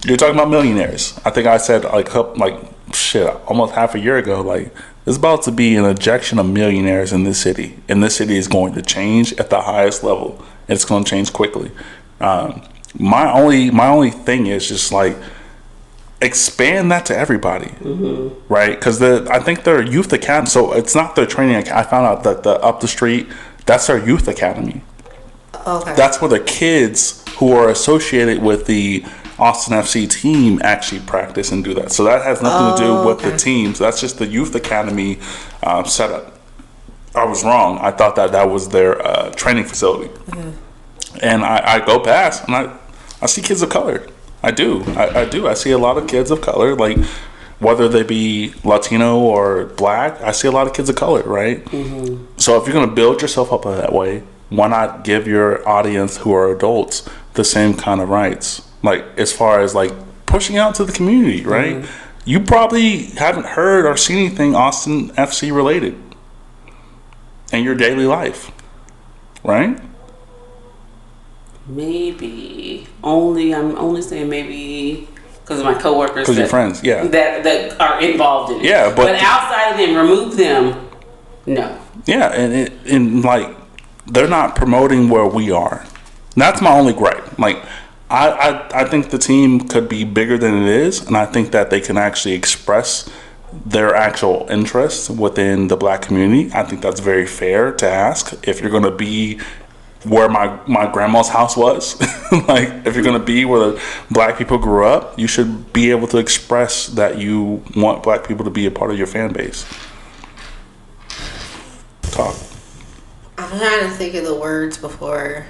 You're talking about millionaires. I think I said almost half a year ago, like, there's about to be an ejection of millionaires in this city. And this city is going to change at the highest level. It's going to change quickly. My only thing is just like, expand that to everybody, right? Because I think their youth academy. So it's not their training. I found out that the up the street, that's their youth academy. Okay. That's where the kids who are associated with the Austin FC team actually practice and do that. So that has nothing to do with the teams. That's just the youth academy setup. I was wrong. I thought that was their training facility. And I go past and I see kids of color. I do. I see a lot of kids of color, like whether they be Latino or black. I see a lot of kids of color, right? So if you're going to build yourself up that way, why not give your audience who are adults the same kind of rights? Like, as far as like pushing out to the community, right? You probably haven't heard or seen anything Austin FC related in your daily life, right? Maybe I'm only saying maybe because of my coworkers. Because your friends, yeah, that are involved in it. Yeah, but outside of them, remove them. No. Yeah, and like they're not promoting where we are. That's my only gripe. Like I think the team could be bigger than it is, and I think that they can actually express their actual interests within the black community. I think that's very fair to ask. If you're going to be where my grandma's house was, like if you're going to be where the black people grew up, you should be able to express that you want black people to be a part of your fan base. Talk. I'm trying to think of the words before.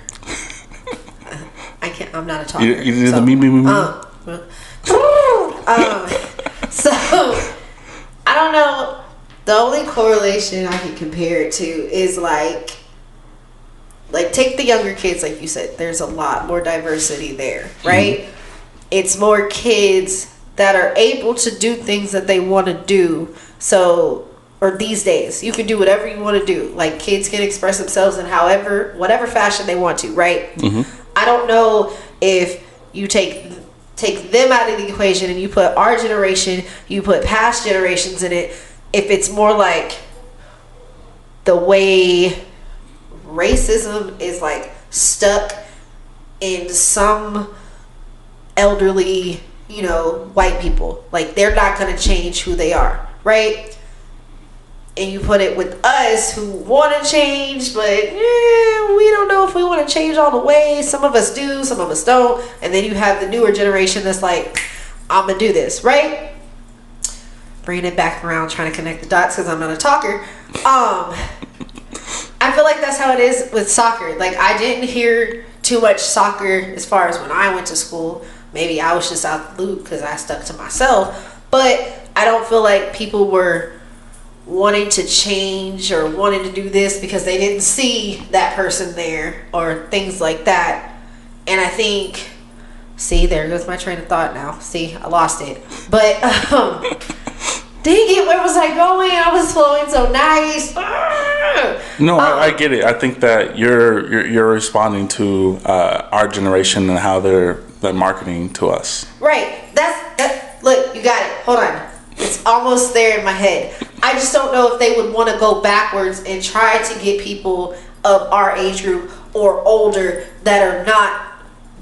I can't. I'm not a talker. You did the me. So I don't know. The only correlation I can compare it to is like take the younger kids, like you said. There's a lot more diversity there, right? It's more kids that are able to do things that they want to do. So, or these days, you can do whatever you want to do. Like, kids can express themselves in whatever fashion they want to, right? I don't know if you take them out of the equation and you put our generation, you put past generations in it, if it's more like the way racism is like stuck in some elderly, white people. Like, they're not going to change who they are, right? and you put it with us who want to change, but we don't know if we want to change all the way. Some of us do, some of us don't. And then you have the newer generation that's like, I'm going to do this, right? Bringing it back around, trying to connect the dots because I'm not a talker. I feel like that's how it is with soccer. Like, I didn't hear too much soccer as far as when I went to school. Maybe I was just out the loop because I stuck to myself. But I don't feel like people were wanting to change or wanting to do this because they didn't see that person there or things like that. And I think, see, there goes my train of thought now. See, I lost it. But, dang it, where was I going? I was flowing so nice. No, I get it. I think that you're responding to our generation and how they're marketing to us. Right. That. Look, you got it. Hold on. It's almost there in my head. I just don't know if they would want to go backwards and try to get people of our age group or older that are not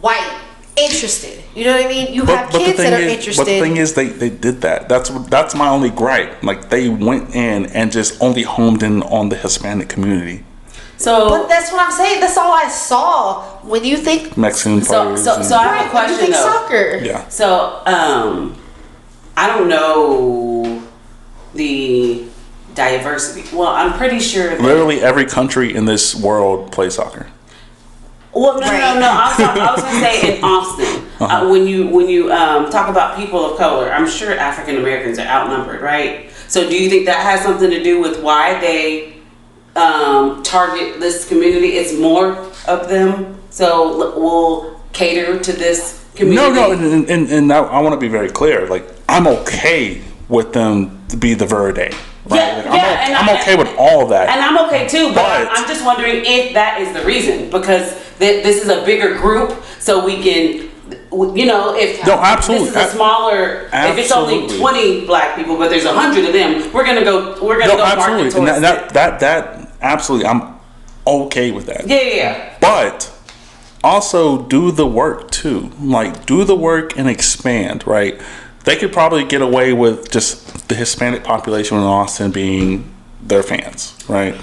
white interested. You know what I mean? You have kids that are interested. But the thing is, they did that. That's my only gripe. Like, they went in and just only homed in on the Hispanic community. So, but that's what I'm saying. That's all I saw. When you think Mexican players. So I have a question, when you think though. soccer. Yeah. So, I don't know the diversity. Well, I'm pretty sure that Literally every country in this world plays soccer. Well, no. I was gonna say in Austin, when you talk about people of color, I'm sure African Americans are outnumbered, right? So, do you think that has something to do with why they target this community? It's more of them, so we'll cater to this community. No, and I want to be very clear. Like, I'm okay with them to be the Verde. Right? I'm okay with all of that. And I'm okay too, but I'm just wondering if that is the reason, because this is a bigger group, so we can, if absolutely. This is a smaller, if it's only 20 black people, but there's 100 of them, we're gonna go market towards that absolutely, I'm okay with that. Yeah. But also do the work too. Like, do the work and expand, right? They could probably get away with just the Hispanic population in Austin being their fans, right?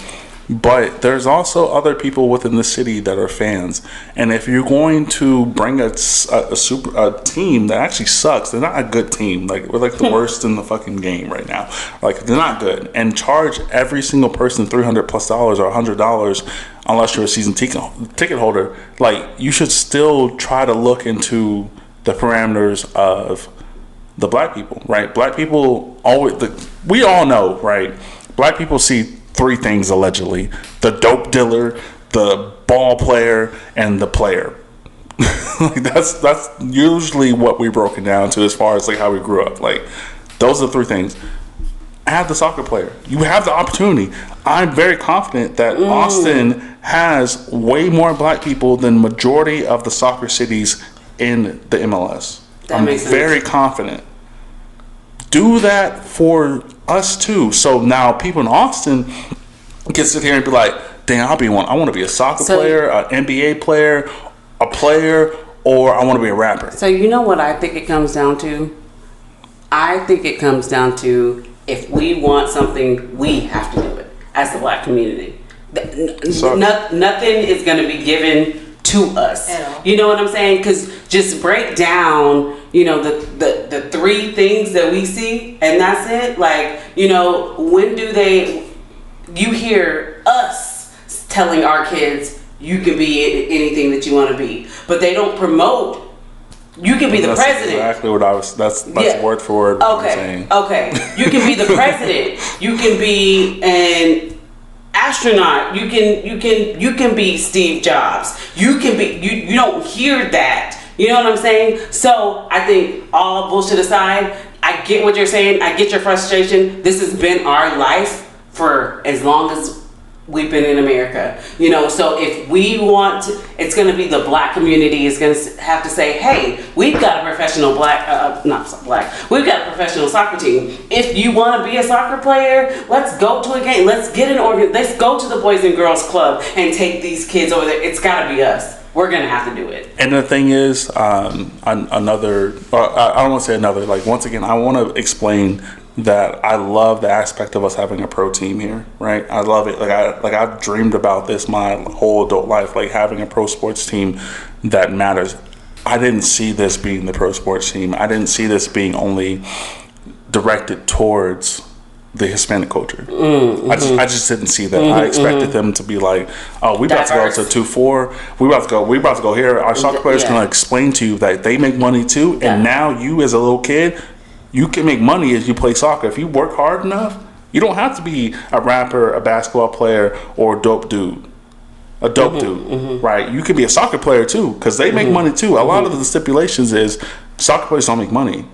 But there's also other people within the city that are fans. And if you're going to bring a team that actually sucks, they're not a good team. Like, we're like the worst in the fucking game right now. Like, they're not good. And charge every single person $300+ or $100, unless you're a season ticket holder. Like, you should still try to look into the parameters of the black people, right? Black people we all know, right? Black people see three things allegedly: the dope dealer, the ball player, and the player. Like, that's usually what we're broken down to as far as like how we grew up. Like, those are the three things. Add the soccer player. You have the opportunity. I'm very confident that Austin has way more black people than majority of the soccer cities in the MLS. I'm very confident. Do that for us too. So now people in Austin can sit here and be like, "Damn, I want to be a soccer player, an NBA player, a player, or I want to be a rapper." So you know what I think it comes down to? I think it comes down to, if we want something, we have to do it as the black community. Nothing is going to be given to us. You know what I'm saying? Because just break down, the three things that we see, and that's it. Like, when do you hear us telling our kids, you can be anything that you want to be, but they don't promote, you can be the president. Exactly what I was, that's word for word what I'm saying. Okay. You can be the president. You can be an astronaut. You can be Steve Jobs. You can be, you don't hear that. You know what I'm saying? So I think, all bullshit aside, I get what you're saying. I get your frustration. This has been our life for as long as we've been in America. So if we want to, it's going to be the black community is going to have to say, hey, we've got a professional we've got a professional soccer team. If you want to be a soccer player, let's go to a game. Let's let's go to the Boys and Girls Club and take these kids over there. It's got to be us. We're going to have to do it. And the thing is, I don't want to say another, like, once again, I want to explain that I love the aspect of us having a pro team here, right? I love it. I've dreamed about this my whole adult life, like having a pro sports team that matters. I didn't see this being the pro sports team. I didn't see this being only directed towards the Hispanic culture. I just didn't see that. I expected them to be like, oh, we about Diverse. to go to 2-4. We about to go here. Our soccer players gonna explain to you that they make money too, and now you as a little kid, you can make money as you play soccer. If you work hard enough, you don't have to be a rapper, a basketball player, or a dope dude. Right? You could be a soccer player too, because they make money too. A lot of the stipulations is soccer players don't make money.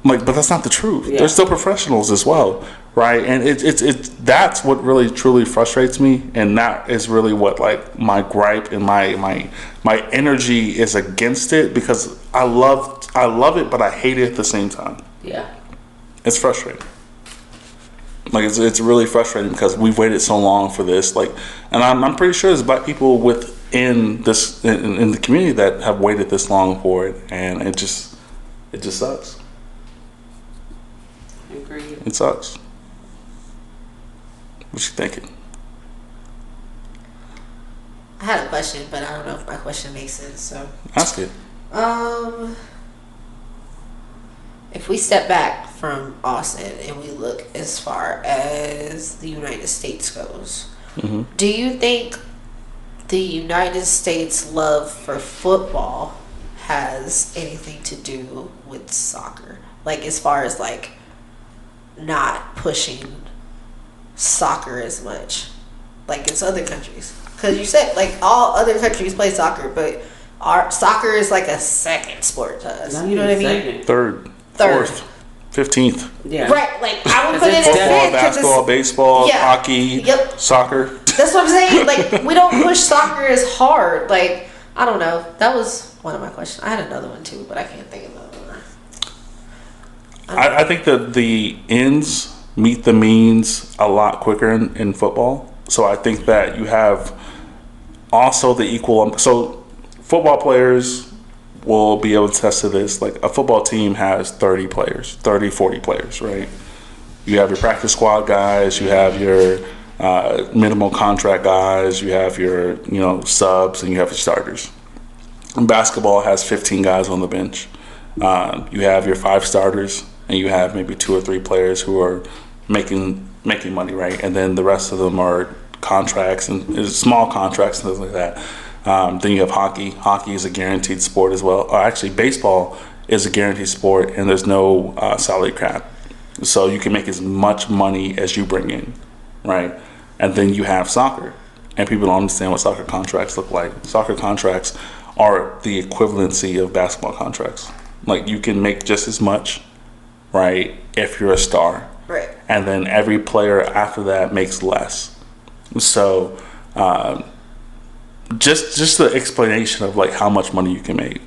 Like, but that's not the truth. They're still professionals as well, right? And it's that's what really truly frustrates me, and that is really what like my gripe and my energy is against it, because I love it, but I hate it at the same time. Yeah. It's frustrating. Like it's really frustrating because we've waited so long for this. Like, and I'm pretty sure there's black people within this in the community that have waited this long for it, and it just sucks. Agreed. It sucks. What you thinking? I had a question, but I don't know if my question makes sense. So Ask it. if we step back from Austin and we look as far as the United States goes, do you think the United States' love for football has anything to do with soccer? Like, as far as like not pushing soccer as much like it's other countries, because you said like all other countries play soccer, but our soccer is like a second sport to us. You know what I mean? Third, fourth, 15th. Yeah. Right. Like I would put it in Football, fifth, 'cause basketball, baseball, hockey, Yep. soccer. that's what I'm saying. Like, we don't push soccer as hard. Like, I don't know. That was one of my questions. I had another one too, but I can't think of another one. I think that the ends meet the means a lot quicker in football. So I think that you have also the equal. So football players will be able to attest to this. Like, a football team has 30 players, 30, 40 players, right? You have your practice squad guys, you have your minimal contract guys, you have your subs, and you have your starters. And basketball has 15 guys on the bench. You have your 5 starters, and you have maybe 2 or 3 players who are making money, right? And then the rest of them are contracts and small contracts and things like that. Then you have hockey. Hockey is a guaranteed sport as well. Actually, baseball is a guaranteed sport, and there's no salary cap. So you can make as much money as you bring in, right? And then you have soccer. And people don't understand what soccer contracts look like. Soccer contracts are the equivalency of basketball contracts. Like, you can make just as much, right, if you're a star. Right. And then every player after that makes less. So just the explanation of like how much money you can make,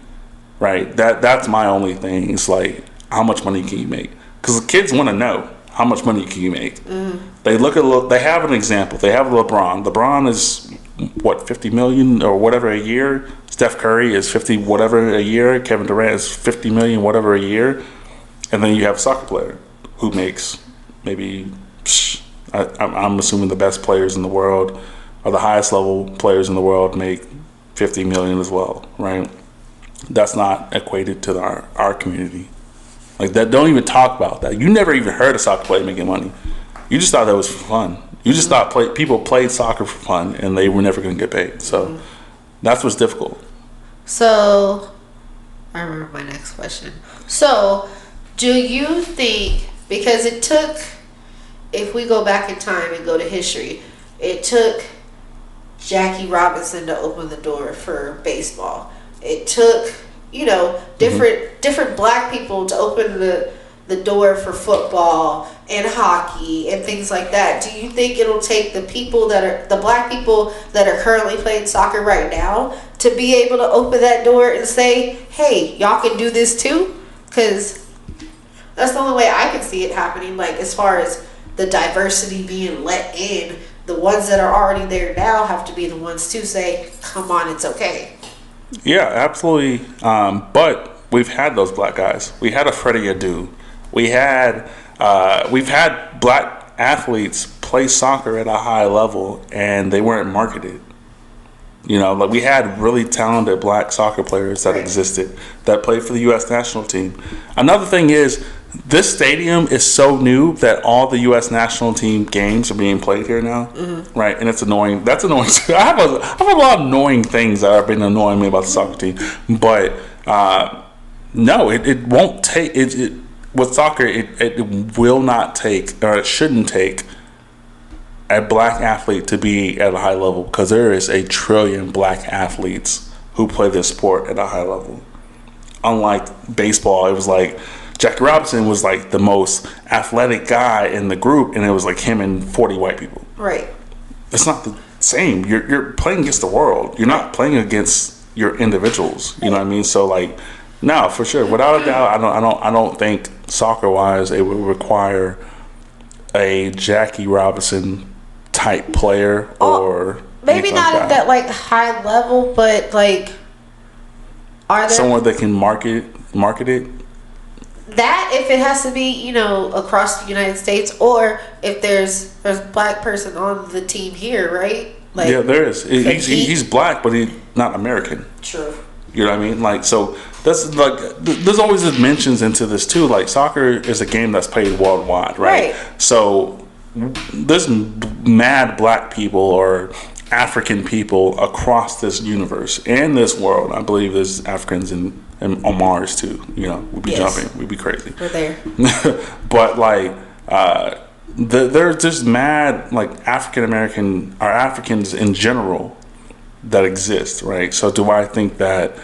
right? That's my only thing. It's like, how much money can you make? Because the kids want to know, how much money can you make? They look at they have an example. They have LeBron. LeBron is what, 50 million or whatever a year. Steph Curry is 50 whatever a year. Kevin Durant is 50 million whatever a year. And then you have a soccer player who makes maybe, I'm assuming the best players in the world, or the highest level players in the world, make 50 million as well, right? That's not equated to our community. Like, that, don't even talk about that. You never even heard a soccer player making money. You just thought that was for fun. You just thought people played soccer for fun, and they were never going to get paid. So that's what's difficult. So, I remember my next question. So, do you think, because it took, if we go back in time and go to history, it took Jackie Robinson to open the door for baseball. It took, different black people to open the door for football and hockey and things like that. Do you think it'll take the black people that are currently playing soccer right now to be able to open that door and say, hey, y'all can do this too? Because that's the only way I can see it happening. Like, as far as the diversity being let in, the ones that are already there now have to be the ones to say, come on, it's okay. Yeah, absolutely. But we've had those black guys. We had a Freddie Adu. We had we've had black athletes play soccer at a high level, and they weren't marketed. You know, like we had really talented black soccer players that existed that played for the U.S. national team. Another thing is, this stadium is so new that all the U.S. national team games are being played here now, right? And it's annoying. That's annoying too. I have a lot of annoying things that have been annoying me about the soccer team, but no, it won't take it. With soccer, it will not take, or it shouldn't take, a black athlete to be at a high level, because there is a trillion black athletes who play this sport at a high level. Unlike baseball, it was like Jackie Robinson was like the most athletic guy in the group, and it was like him and 40 white people. Right. It's not the same. You're playing against the world. You're not playing against your individuals. You know what I mean? So like, no, for sure, without a doubt, I don't think soccer wise it would require a Jackie Robinson type player, or maybe not like at that like high level, but like, are there somewhere that can market it. that if it has to be, you know, across the United States, or if there's a black person on the team here, right? Like, Yeah, there is. He's black, but he's not American. True. You know what I mean? Like, so that's like, there's always mentions into this too. Like, soccer is a game that's played worldwide, right? So there's mad black people or African people across this universe and this world. I believe there's Africans on Mars too. You know, we'd be jumping, we'd be crazy. We're there. But like, there's just mad like African American or Africans in general that exist, right? So do I think that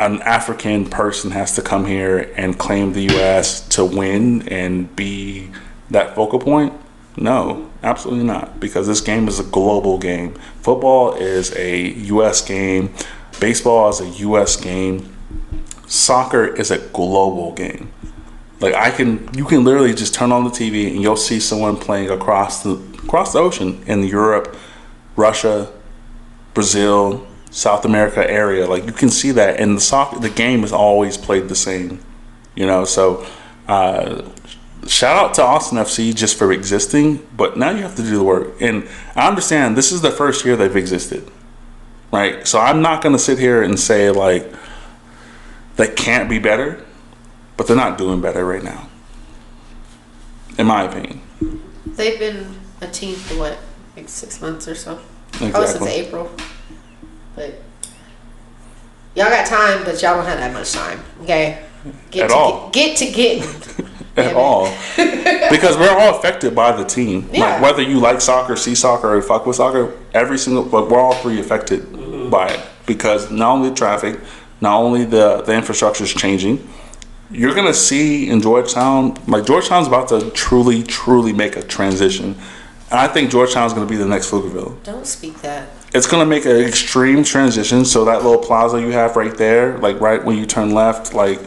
an African person has to come here and claim the U.S. to win and be that focal point? No, absolutely not, because this game is a global game. Football is a U.S. game. Baseball is a U.S. game. Soccer is a global game. Like, you can literally just turn on the TV and you'll see someone playing across the ocean in Europe, Russia, Brazil, South America area. Like, you can see that, and the game is always played the same. You know, so shout out to Austin FC just for existing, but now you have to do the work. And I understand this is the first year they've existed, right? So I'm not going to sit here and say like they can't be better, but they're not doing better right now, in my opinion. They've been a team for what, like 6 months or so? Exactly. Oh, since April. But y'all got time, but y'all don't have that much time. Okay, get at all, because we're all affected by the team. Yeah. Like, whether you like soccer, see soccer, or fuck with soccer, but we're all three affected by it, because not only the traffic, not only the infrastructure is changing. You're gonna see in Georgetown, like Georgetown's about to truly make a transition, and I think Georgetown's gonna be the next Pflugerville. Don't speak that. It's gonna make an extreme transition. So that little plaza you have right there, like right when you turn left, like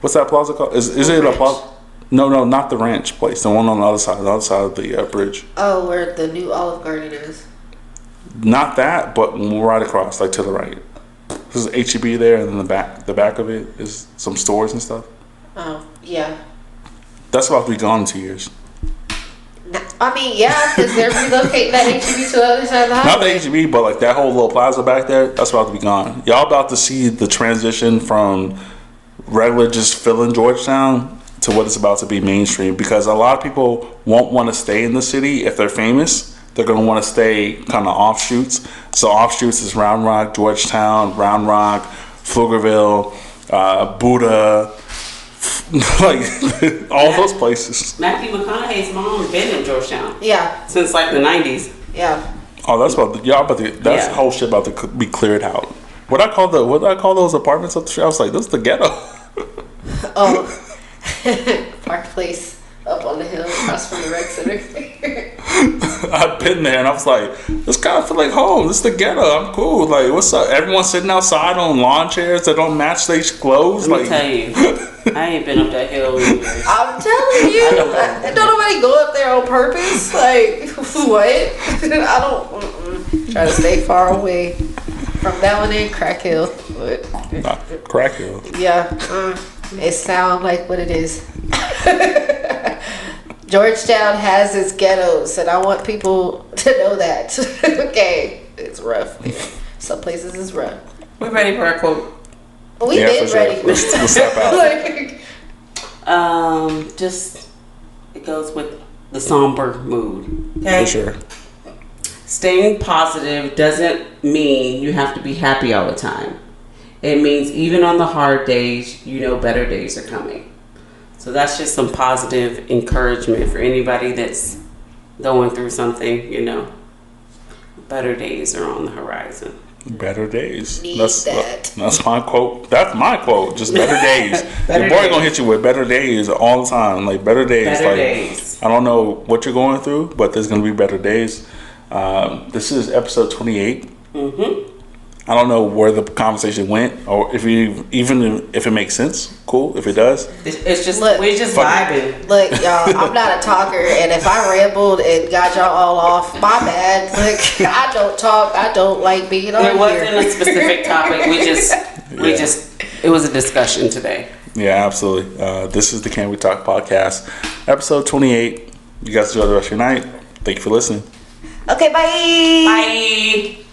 what's that plaza called? Is it a plaza? No, not the ranch place. The one on the other side of the bridge. Oh, where the new Olive Garden is. Not that, but right across, like to the right. There's HEB there, and then the back of it is some stores and stuff. Oh, yeah. That's about to be gone in 2 years. I mean, yeah, because they're relocating that HEB to the other side of the house. Not the HEB, but like that whole little plaza back there, that's about to be gone. Y'all about to see the transition from regular just filling Georgetown to what it's about to be mainstream, because a lot of people won't want to stay in the city if they're famous. They're going to want to stay kind of offshoots. So offshoots is Round Rock, Georgetown, Round Rock, Pflugerville, Buda, like all those places. Matthew McConaughey's mom been in Georgetown. Yeah. Since like the 90s. Yeah. Oh, that's that's whole shit about to be cleared out. What I call those apartments up the street? I was like, this is the ghetto. Oh, Park Place up on the hill across from the rec center. I've been there and I was like, this kind of feel like home. This is the ghetto. I'm cool. Like, what's up? Everyone's sitting outside on lawn chairs that don't match their clothes. Let me tell you, I ain't been up that hill in years. I'm telling you, don't nobody go up there on purpose. Like, what? I don't try to stay far away from that one in Crack Hill. Not Crack Hill. Yeah, it sounds like what it is. Georgetown has its ghettos, and I want people to know that. Okay, it's rough. Some places is rough. We're ready for our quote. We Yeah, been for sure. ready. Let's step out. Just it goes with the somber mood. Okay. For sure. Staying positive doesn't mean you have to be happy all the time. It means even on the hard days, you know better days are coming. So that's just some positive encouragement for anybody that's going through something, you know. Better days are on the horizon. Better days. Need That's that. that's my quote. That's my quote. Just better days. Better Your boy days. gonna hit you with better days all the time. Like better days. Better like, days. I don't know what you're going through, but there's gonna be better days. This is episode 28. Mm-hmm. I don't know where the conversation went, or if it makes sense. Cool. If it does, It's just Look, we're just fuck vibing. Look, y'all, I'm not a talker, and if I rambled and got y'all all off, my bad. Look, I don't talk. I don't like being on There wasn't here. a specific topic. We just it was a discussion today. yeah, absolutely. This is the Can We Talk podcast, episode 28. You guys enjoy the rest of your night. Thank you for listening. Okay, bye. Bye.